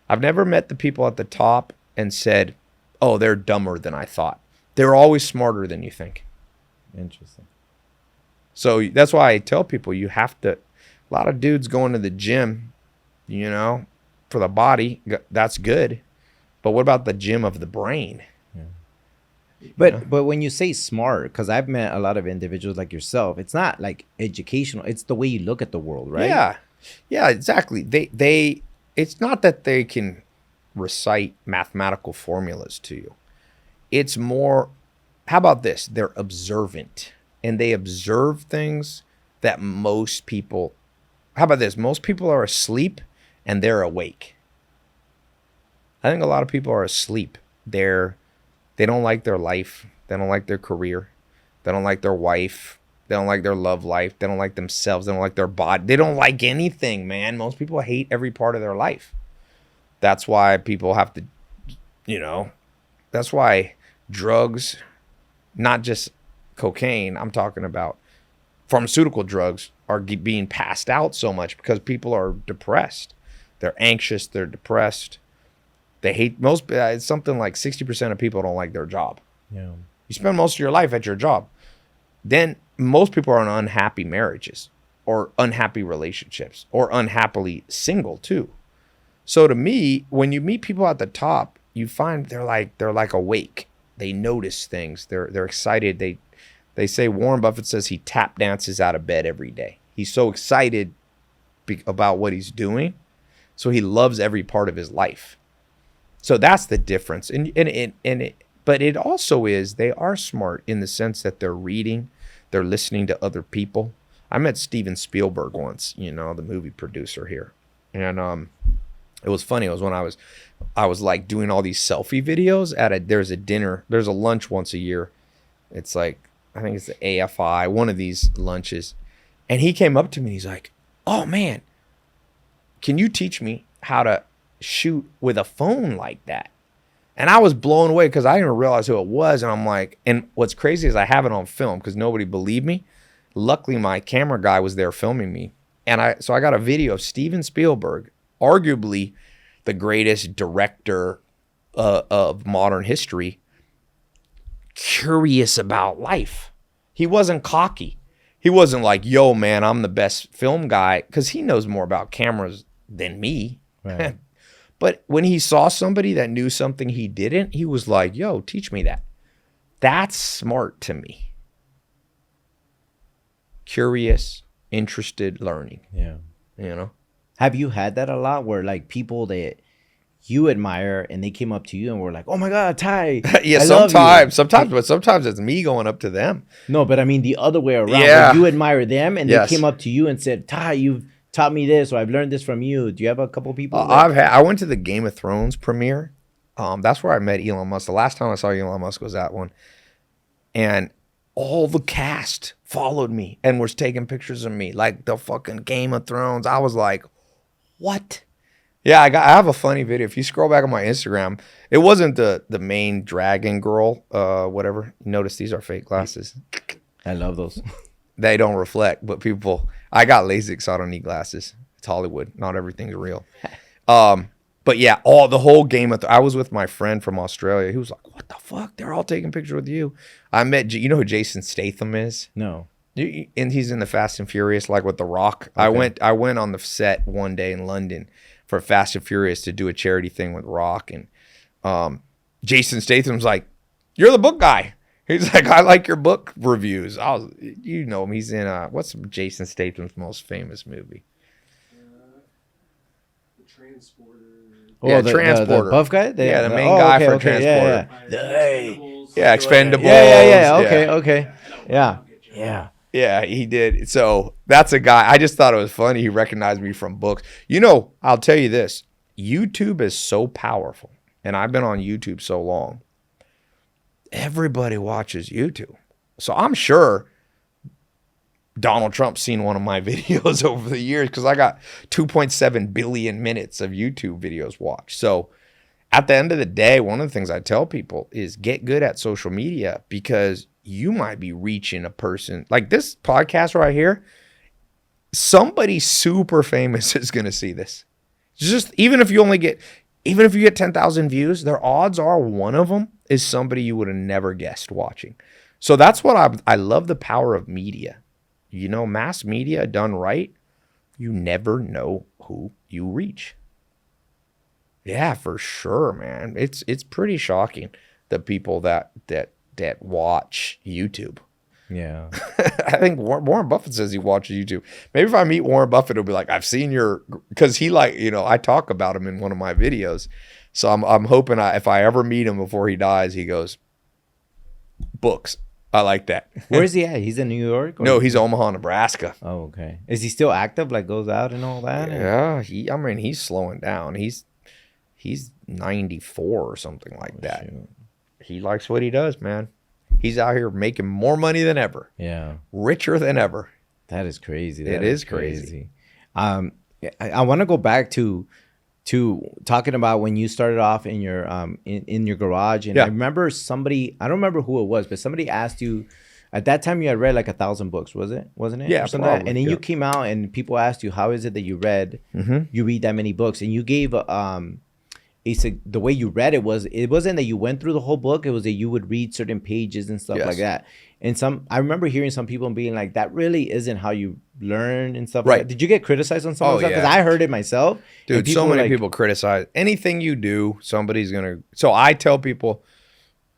I've never met the people at the top and said, oh, they're dumber than I thought. They're always smarter than you think. Interesting. So that's why I tell people you have to, a lot of dudes going to the gym, for the body, that's good. But what about the gym of the brain? But when you say smart, because I've met a lot of individuals like yourself, it's not like educational. It's the way you look at the world, right? Yeah, exactly. They it's not that they can recite mathematical formulas to you. It's more, how about this? They're observant, and they observe things that most people, how about this? Most people are asleep and they're awake. I think a lot of people are asleep. They don't like their life. They don't like their career. They don't like their wife. They don't like their love life. They don't like themselves. They don't like their body. They don't like anything, man. Most people hate every part of their life. That's why people have to, that's why drugs, not just cocaine, I'm talking about pharmaceutical drugs, are being passed out so much because people are depressed. They're anxious. They're depressed. They hate it's something like 60% of people don't like their job. Yeah. You spend most of your life at your job. Then most people are in unhappy marriages or unhappy relationships or unhappily single too. So to me, when you meet people at the top, you find they're like awake. They notice things. They're excited. They say Warren Buffett says he tap dances out of bed every day. He's so excited about what he's doing. So he loves every part of his life. So that's the difference. But it also is, they are smart in the sense that they're reading, they're listening to other people. I met Steven Spielberg once, the movie producer here. And it was funny. It was when I was like doing all these selfie videos there's a lunch once a year. It's like, I think it's the AFI, one of these lunches. And he came up to me and he's like, oh man, can you teach me how to shoot with a phone like that? And I was blown away because I didn't realize who it was. And I'm like, and what's crazy is I have it on film because nobody believed me. Luckily, my camera guy was there filming me. And so I got a video of Steven Spielberg, arguably the greatest director of modern history, curious about life. He wasn't cocky. He wasn't like, yo, man, I'm the best film guy, because he knows more about cameras than me. Right. But when he saw somebody that knew something he didn't, he was like, yo, teach me that. That's smart to me. Curious, interested, learning. Yeah. You know? Have you had that a lot where like people that you admire and they came up to you and were like, oh my God, Tai. Yeah, but sometimes it's me going up to them. No, but I mean the other way around. Yeah. Where you admire them and they came up to you and said, Tai, you've taught me this, or I've learned this from you. Do you have a couple people? I went to the Game of Thrones premiere. That's where I met Elon Musk. The last time I saw Elon Musk was that one. And all the cast followed me and was taking pictures of me like the fucking Game of Thrones. I was like, what? Yeah, I have a funny video. If you scroll back on my Instagram, it wasn't the main dragon girl, whatever. Notice these are fake glasses. I love those. They don't reflect, but I got LASIK, so I don't need glasses. It's Hollywood. Not everything's real. But yeah, the whole game I was with my friend from Australia. He was like, what the fuck? They're all taking pictures with you. I met, you know who Jason Statham is? No. And he's in the Fast and Furious, like with The Rock. Okay. I went on the set one day in London for Fast and Furious to do a charity thing with Rock. And Jason Statham's like, you're the book guy. He's like, I like your book reviews. You know him. He's in, what's Jason Statham's most famous movie? The Transporter. Oh, yeah, Transporter. The buff guy? The main guy for Transporter. Yeah, Expendables. Yeah. Okay. Yeah, he did. So that's a guy. I just thought it was funny. He recognized me from books. You know, I'll tell you this. YouTube is so powerful. And I've been on YouTube so long. Everybody watches YouTube. So I'm sure Donald Trump's seen one of my videos over the years because I got 2.7 billion minutes of YouTube videos watched. So at the end of the day, one of the things I tell people is get good at social media, because you might be reaching a person like this podcast right here. Somebody super famous is going to see this. Just even if you get 10,000 views, their odds are one of them is somebody you would have never guessed watching. So that's what I love, the power of media. You know, mass media done right, you never know who you reach. Yeah, for sure, man. It's pretty shocking, the people that watch YouTube. Yeah. I think Warren Buffett says he watches YouTube. Maybe if I meet Warren Buffett, he'll be like, I've seen because he I talk about him in one of my videos. So I'm hoping if I ever meet him before he dies, he goes, books. I like that. Where is he at? He's in New York? No, he's Omaha, Nebraska. Oh, okay. Is he still active? Like goes out and all that? Yeah. He's slowing down. He's 94 or something like that. Shoot. He likes what he does, man. He's out here making more money than ever. Yeah. Richer than ever. That is crazy. It is crazy. I want to go back to talking about when you started off in your in your garage. And I remember I don't remember who it was, but somebody asked you, at that time you had read like 1,000 books, wasn't it? Yeah, probably. And then you came out and people asked you, how is it that you read that many books? And you gave the way you read it wasn't that you went through the whole book. It was that you would read certain pages and stuff like that. And I remember hearing some people being like, that really isn't how you learn and stuff like that. Did you get criticized on some of that? Because I heard it myself. Dude, so many people criticize anything you do. Somebody's gonna. So I tell people,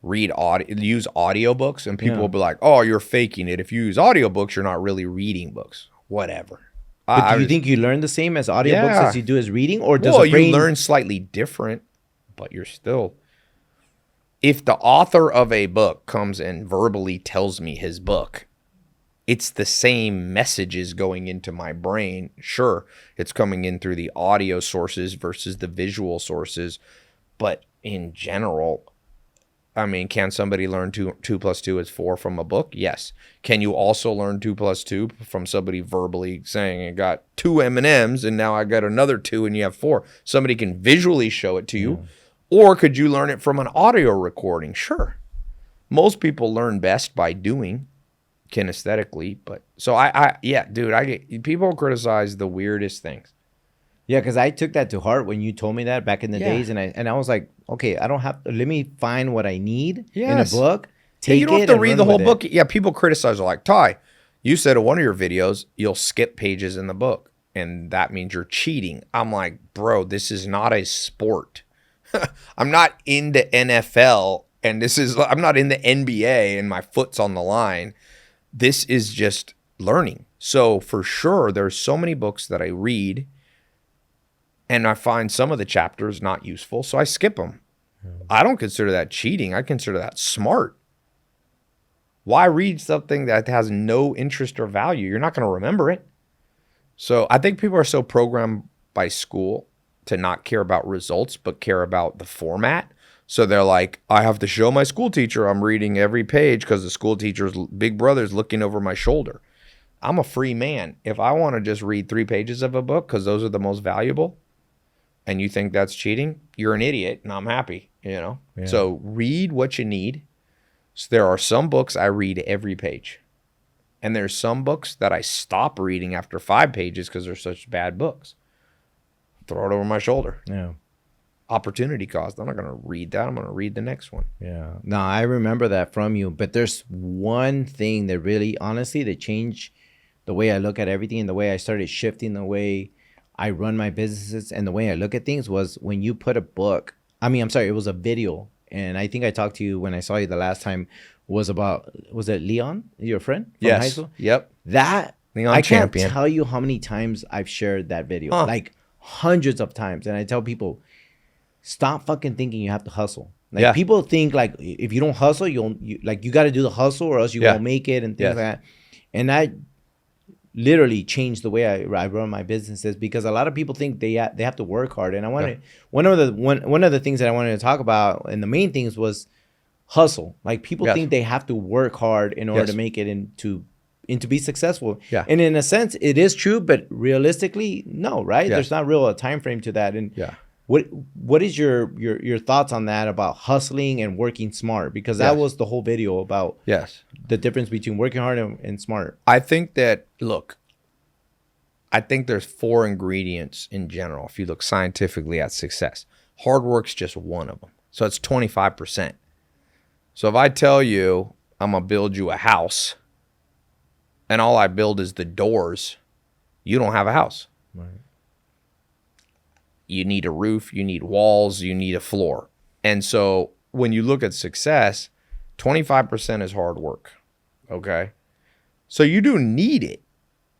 use audiobooks, and people will be like, oh, you're faking it. If you use audiobooks, you're not really reading books. Whatever. But do you think you learn the same as audiobooks as you do as reading? Or does you learn slightly different, but you're still... If the author of a book comes and verbally tells me his book, it's the same messages going into my brain. Sure, it's coming in through the audio sources versus the visual sources, but in general, I mean, can somebody learn 2 plus 2 is 4 from a book? Yes. Can you also learn 2 plus 2 from somebody verbally saying, I got 2 M&Ms and now I got another 2 and you have 4? Somebody can visually show it to you. Or could you learn it from an audio recording? Sure. Most people learn best by doing kinesthetically. But so yeah, dude, I get people criticize the weirdest things. Yeah, because I took that to heart when you told me that back in the days, and I was like, okay, I don't have to, let me find what I need in a book. Take you don't have it to read the whole book. it. Yeah, people criticize are like, Tai, you said in one of your videos you'll skip pages in the book, and that means you're cheating. I'm like, bro, this is not a sport. I'm not in the NFL, and I'm not in the NBA, and my foot's on the line. This is just learning. So for sure, there's so many books that I read, and I find some of the chapters not useful, so I skip them. I don't consider that cheating. I consider that smart. Why read something that has no interest or value? You're not going to remember it. So I think people are so programmed by school to not care about results, but care about the format. So they're like, I have to show my school teacher I'm reading every page because the school teacher's big brother's looking over my shoulder. I'm a free man. If I want to just read 3 pages of a book because those are the most valuable, and you think that's cheating, you're an idiot, and I'm happy, Yeah. So read what you need. So there are some books I read every page. And there's some books that I stop reading after 5 pages because they're such bad books. Throw it over my shoulder. Yeah. Opportunity cost. I'm not going to read that. I'm going to read the next one. Yeah. No, I remember that from you. But there's one thing that really, honestly, that changed the way I look at everything and the way I started shifting the way I run my businesses and the way I look at things was when you put a book. I mean, I'm sorry, it was a video. And I think I talked to you when I saw you the last time was it Leon, your friend from high school? Yep. That, Leon I Champion. can't tell you how many times I've shared that video. Like hundreds of times. And I tell people, stop fucking thinking you have to hustle. Like people think like if you don't hustle, you got to do the hustle or else you won't make it and things like that. And I literally changed the way I run my businesses because a lot of people think they have to work hard. And I wanted one of the things that I wanted to talk about, and the main things was hustle. Like people think they have to work hard in order to make it and to be successful. Yeah. And in a sense, it is true, but realistically, no, right? There's not really a time frame to that. And what is your thoughts on that about hustling and working smart? Because that was the whole video about the difference between working hard and smart. I think that, look, I think there's 4 ingredients in general if you look scientifically at success. Hard work's just one of them. So it's 25%. So if I tell you I'm going to build you a house and all I build is the doors, you don't have a house. Right. You need a roof, you need walls, you need a floor. And so when you look at success, 25% is hard work, okay? So you do need it,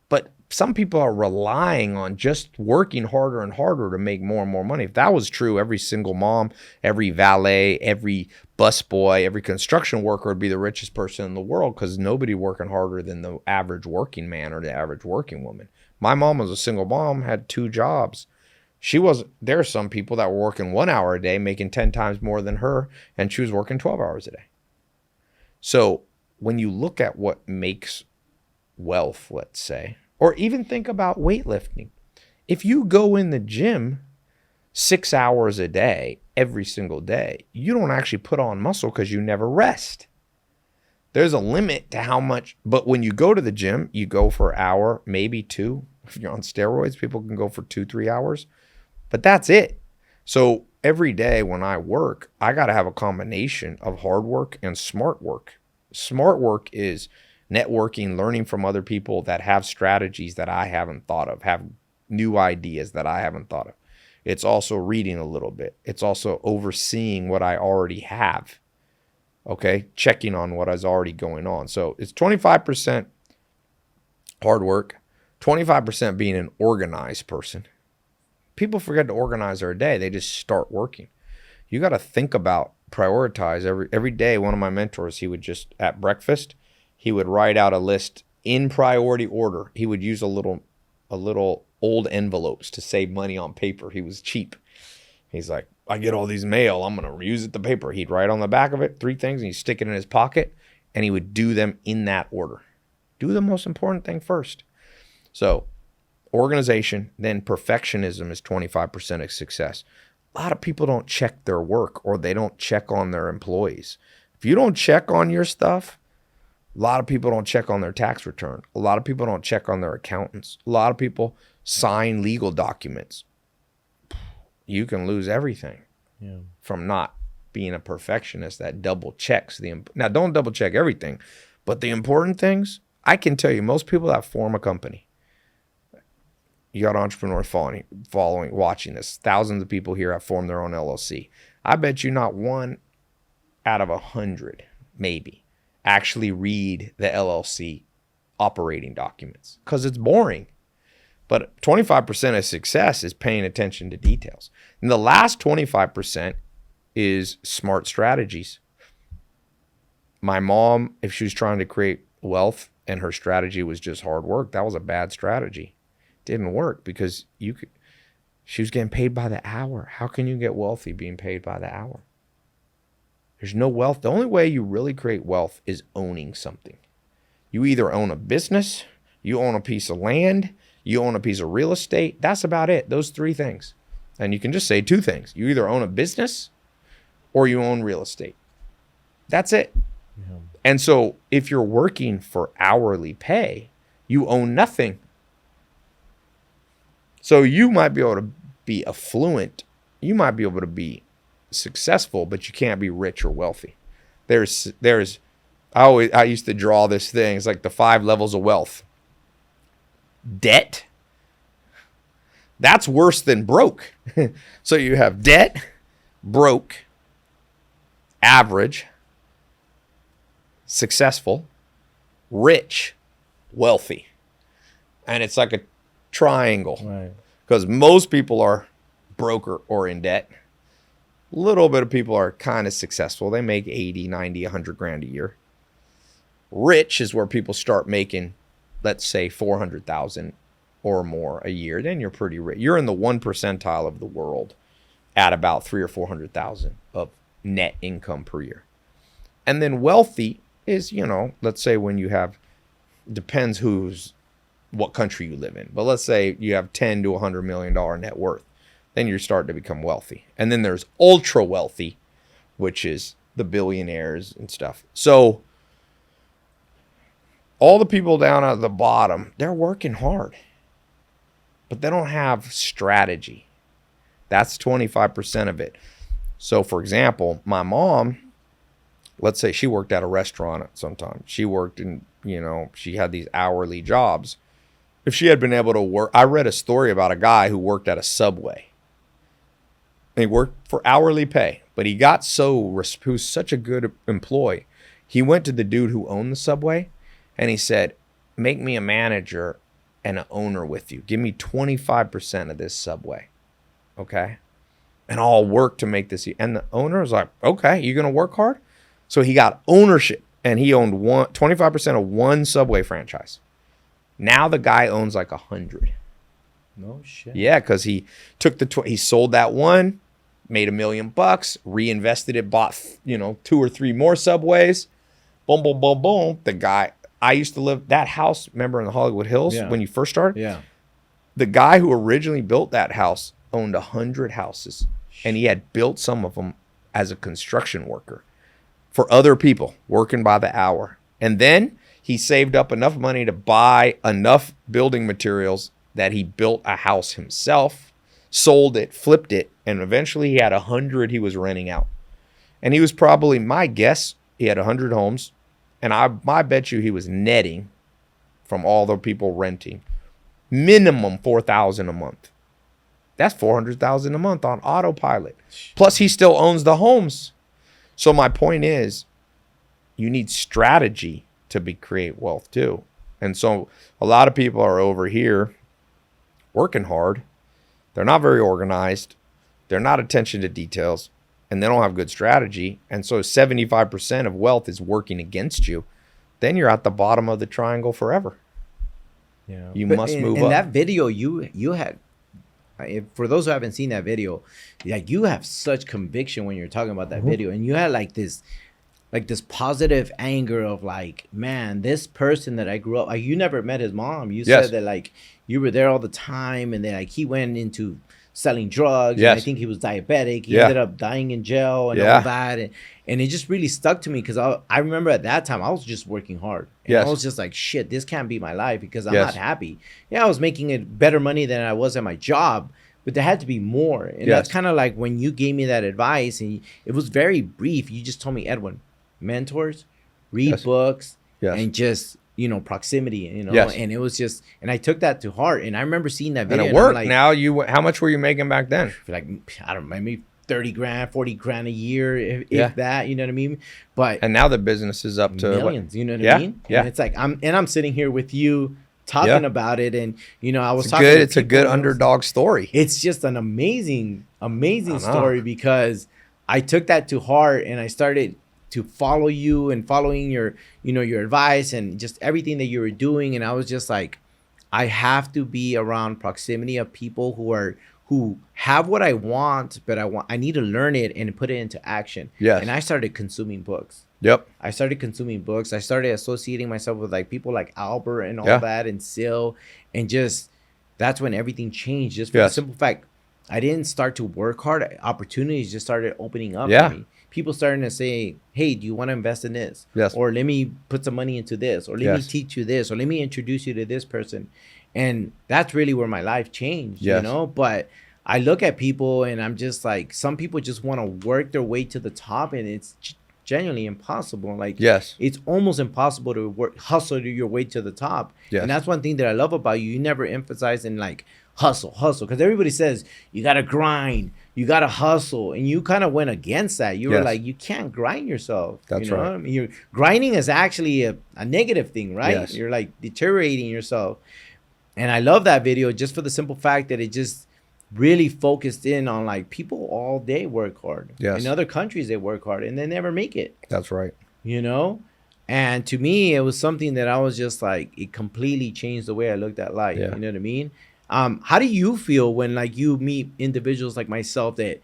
but some people are relying on just working harder and harder to make more and more money. If that was true, every single mom, every valet, every busboy, every construction worker would be the richest person in the world because nobody working harder than the average working man or the average working woman. My mom was a single mom, had 2 jobs. There are some people that were working 1 hour a day, making 10 times more than her, and she was working 12 hours a day. So when you look at what makes wealth, let's say, or even think about weightlifting, if you go in the gym 6 hours a day, every single day, you don't actually put on muscle because you never rest. There's a limit to how much, but when you go to the gym, you go for an hour, maybe 2. If you're on steroids, people can go for 2-3 hours. But that's it. So every day when I work, I got to have a combination of hard work and smart work. Smart work is networking, learning from other people that have strategies that I haven't thought of, have new ideas that I haven't thought of. It's also reading a little bit. It's also overseeing what I already have. Okay, checking on what is already going on. So it's 25% hard work, 25% being an organized person. People forget to organize their day. They just start working. You got to think about, prioritize every day. One of my mentors, he would just, at breakfast, he would write out a list in priority order. He would use a little old envelopes to save money on paper. He was cheap. He's like, I get all these mail. I'm going to use it the paper. He'd write on the back of it 3 things and he'd stick it in his pocket and he would do them in that order. Do the most important thing first. So organization, then perfectionism is 25% of success. A lot of people don't check their work or they don't check on their employees. If you don't check on your stuff, a lot of people don't check on their tax return. A lot of people don't check on their accountants. A lot of people sign legal documents. You can lose everything from not being a perfectionist that double checks now don't double check everything, but the important things. I can tell you, most people that form a company, you got entrepreneurs following, watching this. Thousands of people here have formed their own LLC. I bet you not 1 out of 100, maybe, actually read the LLC operating documents because it's boring. But 25% of success is paying attention to details. And the last 25% is smart strategies. My mom, if she was trying to create wealth and her strategy was just hard work, that was a bad strategy. It didn't work because she was getting paid by the hour. How can you get wealthy being paid by the hour? There's no wealth. The only way you really create wealth is owning something. You either own a business, you own a piece of land, you own a piece of real estate. That's about it. Those 3 things. And you can just say 2 things. You either own a business or you own real estate. That's it. Yeah. And so if you're working for hourly pay, you own nothing. So you might be able to be affluent. You might be able to be successful, but you can't be rich or wealthy. I used to draw this thing. It's like the 5 levels of wealth. Debt. That's worse than broke. So you have debt, broke, average, successful, rich, wealthy. And it's like a triangle. Right. Because most people are broke or in debt. A little bit of people are kind of successful. They make 80, 90, 100 grand a year. Rich is where people start making, let's say, 400,000 or more a year. Then you're pretty rich. You're in the 1 percentile of the world at about 300,000 or 400,000 of net income per year. And then wealthy is, let's say when you have, depends what country you live in. But let's say you have $10 to $100 million net worth. Then you're starting to become wealthy. And then there's ultra wealthy, which is the billionaires and stuff. So all the people down at the bottom, they're working hard, but they don't have strategy. That's 25% of it. So for example, my mom, let's say she worked at a restaurant at some time. She worked in, she had these hourly jobs. If she had been able to work, I read a story about a guy who worked at a Subway. He worked for hourly pay, but he got who's such a good employee. He went to the dude who owned the Subway and he said, make me a manager and an owner with you. Give me 25% of this Subway. Okay. And I'll work to make this. And the owner was like, okay, you're going to work hard. So he got ownership and he owned 25% of one Subway franchise. Now the guy owns like 100. No shit. Yeah, because he took he sold that one, made $1 million, reinvested it, bought 2 or 3 more Subways. Boom, boom, boom, boom. The guy, I used to live that house. Remember in the Hollywood Hills when you first started? Yeah. The guy who originally built that house owned 100 houses, and he had built some of them as a construction worker for other people working by the hour. And then he saved up enough money to buy enough building materials that he built a house himself, sold it, flipped it, and eventually he had 100 he was renting out. And he was probably, my guess, he had 100 homes, and I bet you he was netting from all the people renting minimum $4,000 a month. That's $400,000 a month on autopilot. Plus he still owns the homes. So my point is, you need strategy to create wealth too. And so a lot of people are over here working hard. They're not very organized. They're not attention to details, and they don't have good strategy. And so 75% of wealth is working against you. Then you're at the bottom of the triangle forever. Yeah. You must move up. In that video you had, for those who haven't seen that video, like you have such conviction when you're talking about that video, and you had like this positive anger of like, man, this person that I grew up, like you never met his mom. You Yes. said that like you were there all the time, and then like he went into selling drugs. Yes. And I think he was diabetic. He Yeah. ended up dying in jail and Yeah. all that. And it just really stuck to me because I remember at that time I was just working hard. And Yes. I was just like, shit, this can't be my life because I'm Yes. not happy. Yeah, I was making it better money than I was at my job, but there had to be more. And Yes. that's kind of like when you gave me that advice, and it was very brief. You just told me, Edwin, mentors, read Yes. books, Yes. and just, you know, proximity, you know. Yes. And it was just, and I took that to heart. And I remember seeing that And video. it I'm worked. like, Now how much were you making back then? like, I don't know, maybe 30 grand, 40 grand a year, if Yeah. that, you know what I mean? But And now the business is up to millions, you know what Yeah, I mean? yeah. And it's like I'm sitting here with you talking Yeah. about it, and you know, I was It's talking good. to It's a people, good and it was- underdog story. It's just an amazing I know. story because I took that to heart and I started to follow you and following your, you know, your advice and just everything that you were doing. And I was just like, I have to be around proximity of people who have what I want, but I need to learn it and put it into action. Yes. And I started consuming books. Yep. I started consuming books. I started associating myself with like people like Albert and all Yeah. that and Sil, and just that's when everything changed. Just for Yes. the simple fact, I didn't start to work hard. Opportunities just started opening up Yeah. for me. People starting to say, "Hey, do you want to invest in this?" Yes. Or let me put some money into this, or let me Yes. teach you this, or let me introduce you to this person. And that's really where my life changed, Yes. you know? But I look at people and I'm just like, some people just want to work their way to the top, and it's genuinely impossible. Like, Yes. it's almost impossible to hustle your way to the top. Yes. And that's one thing that I love about you. You never emphasize in like hustle. Because everybody says you got to grind, you got to hustle. And you kind of went against that. You were Yes. like, you can't grind yourself. That's you know? right. I mean, grinding is actually a negative thing, right? Yes. You're like deteriorating yourself. And I love that video just for the simple fact that it just really focused in on like people all day work hard. Yes. In other countries, they work hard and they never make it, That's right. you know? And to me, it was something that I was just like, it completely changed the way I looked at life. Yeah. You know what I mean? How do you feel when like you meet individuals like myself that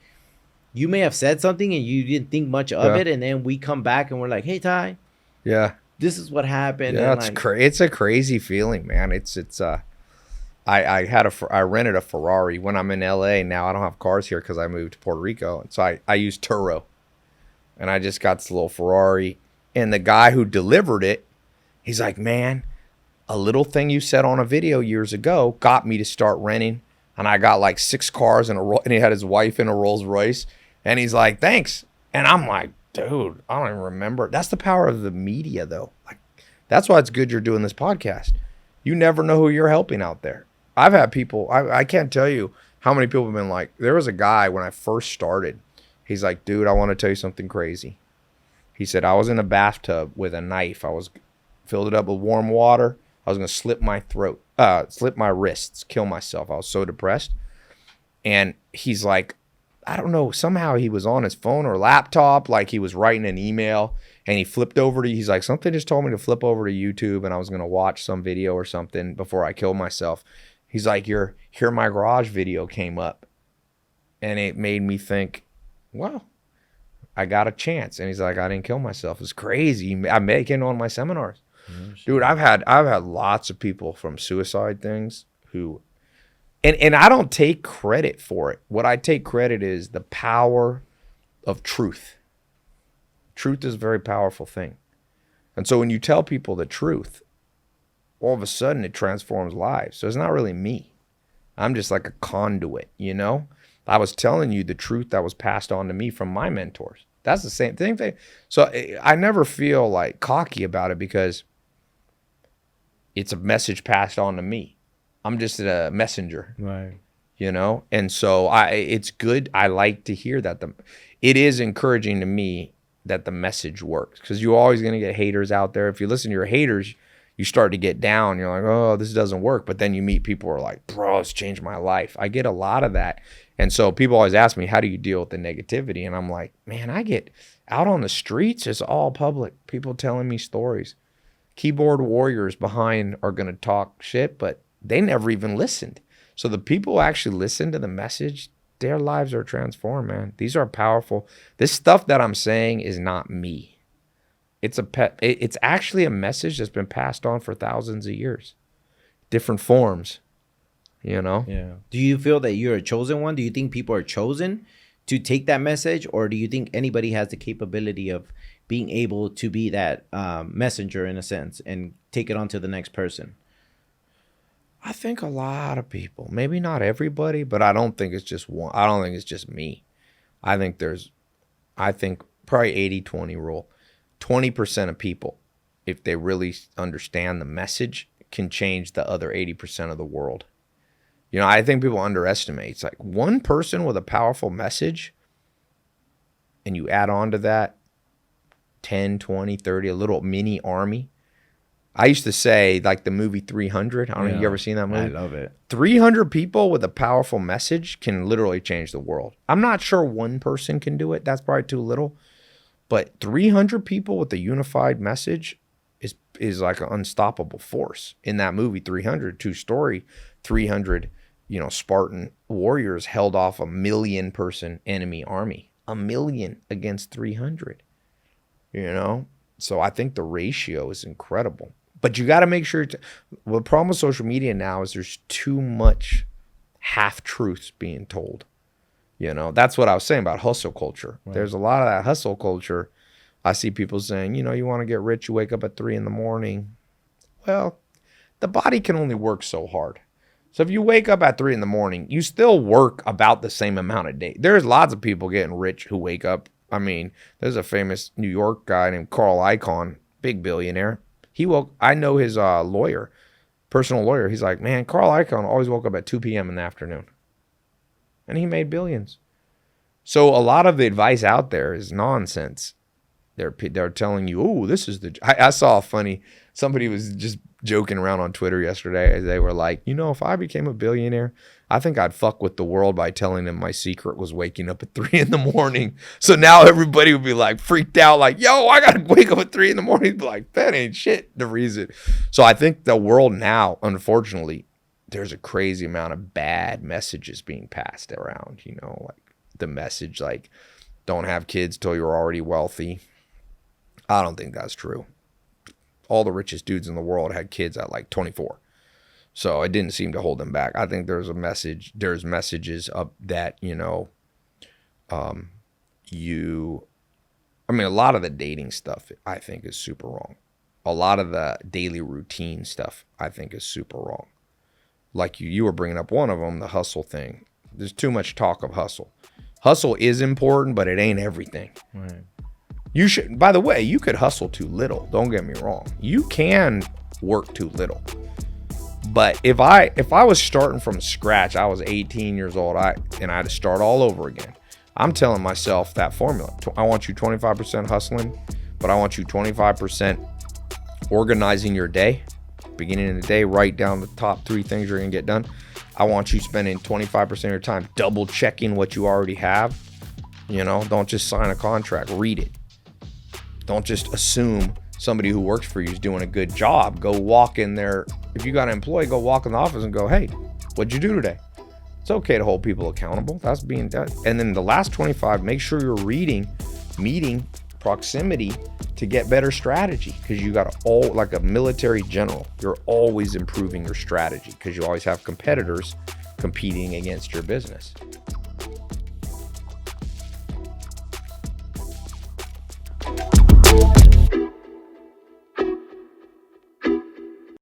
you may have said something and you didn't think much of Yeah. it, and then we come back and we're like, hey, Tai, Yeah. this is what happened. Yeah, and it's like, it's a crazy feeling, man. I rented a Ferrari when I'm in LA. Now I don't have cars here because I moved to Puerto Rico, and so I use Turo, and I just got this little Ferrari. And the guy who delivered it, he's like, man, a little thing you said on a video years ago got me to start renting, and I got like 6 cars and he had his wife in a Rolls Royce, and he's like, thanks. And I'm like, dude, I don't even remember. That's the power of the media, though. Like, that's why it's good you're doing this podcast. You never know who you're helping out there. I've had people, I can't tell you how many people have been like, there was a guy when I first started. He's like, dude, I want to tell you something crazy. He said, I was in a bathtub with a knife. I was filled it up with warm water. I was going to slit my throat, slit my wrists, kill myself. I was so depressed. And he's like, I don't know, somehow he was on his phone or laptop, like he was writing an email, and he flipped over to, he's like, something just told me to flip over to YouTube, and I was going to watch some video or something before I killed myself. He's like, your Here My Garage video came up, and it made me think, wow, I got a chance. And he's like, I didn't kill myself. It's crazy. I'm making on my seminars. Dude, I've had lots of people from suicide things who, and I don't take credit for it. What I take credit is the power of truth. Truth is a very powerful thing. And so when you tell people the truth, all of a sudden it transforms lives. So it's not really me. I'm just like a conduit, you know? I was telling you the truth that was passed on to me from my mentors. That's the same thing. So I never feel like cocky about it because it's a message passed on to me. I'm just a messenger, right. you know? And so it's good. I like to hear that. It is encouraging to me that the message works, because you're always going to get haters out there. If you listen to your haters, you start to get down. You're like, oh, this doesn't work. But then you meet people who are like, bro, it's changed my life. I get a lot of that. And so people always ask me, how do you deal with the negativity? And I'm like, man, I get out on the streets. It's all public. People telling me stories. Keyboard warriors behind are going to talk shit, but they never even listened. So the people who actually listen to the message, their lives are transformed, man. These are powerful. This stuff that I'm saying is not me. It's actually a message that's been passed on for thousands of years. Different forms, you know? Yeah. Do you feel that you're a chosen one? Do you think people are chosen to take that message? Or do you think anybody has the capability of being able to be that messenger in a sense and take it on to the next person? I think a lot of people, maybe not everybody, but I don't think it's just one. I don't think it's just me. I think probably 80-20 rule. 20% of people, if they really understand the message, can change the other 80% of the world. You know, I think people underestimate. It's like one person with a powerful message, and you add on to that 10, 20, 30, a little mini army. I used to say, like the movie 300. I don't know if you ever seen that movie. I love it. 300 people with a powerful message can literally change the world. I'm not sure one person can do it. That's probably too little. But 300 people with a unified message is like an unstoppable force. In that movie 300, true story, 300, Spartan warriors held off 1 million person enemy army. 1 million against 300. So I think the ratio is incredible. But you got to make sure. The problem with social media now is there's too much half-truths being told. That's what I was saying about hustle culture. Right. There's a lot of that hustle culture. I see people saying, you want to get rich, you wake up at 3 a.m. Well, the body can only work so hard. So if you wake up at 3 a.m, you still work about the same amount of day. There's lots of people getting rich who wake up. I mean, there's a famous New York guy named Carl Icahn, big billionaire. I know his personal lawyer. He's like, man, Carl Icahn always woke up at 2 p.m. in the afternoon. And he made billions. So a lot of the advice out there is nonsense. They're telling you, oh, this is I saw somebody was just joking around on Twitter yesterday. They were like, if I became a billionaire, I think I'd fuck with the world by telling them my secret was waking up at 3 a.m. So now everybody would be like freaked out, like, yo, I got to wake up at 3 a.m. Be like, that ain't shit, the reason. So I think the world now, unfortunately, there's a crazy amount of bad messages being passed around, like the message, like, don't have kids till you're already wealthy. I don't think that's true. All the richest dudes in the world had kids at like 24. So it didn't seem to hold them back. I think there's messages up that, a lot of the dating stuff I think is super wrong. A lot of the daily routine stuff I think is super wrong. Like you were bringing up one of them, the hustle thing. There's too much talk of hustle. Hustle is important, but it ain't everything. Right. By the way, you could hustle too little. Don't get me wrong. You can work too little. But if I was starting from scratch, I was 18 years old, and I had to start all over again. I'm telling myself that formula. I want you 25% hustling, but I want you 25% organizing your day. Beginning of the day, write down the top 3 things you're going to get done. I want you spending 25% of your time double checking what you already have. Don't just sign a contract, read it. Don't just assume somebody who works for you is doing a good job. Go walk in there. If you got an employee, go walk in the office and go, hey, what'd you do today? It's okay to hold people accountable. That's being done. And then the last 25, make sure you're reading, meeting, proximity to get better strategy, because you got like a military general. You're always improving your strategy because you always have competitors competing against your business.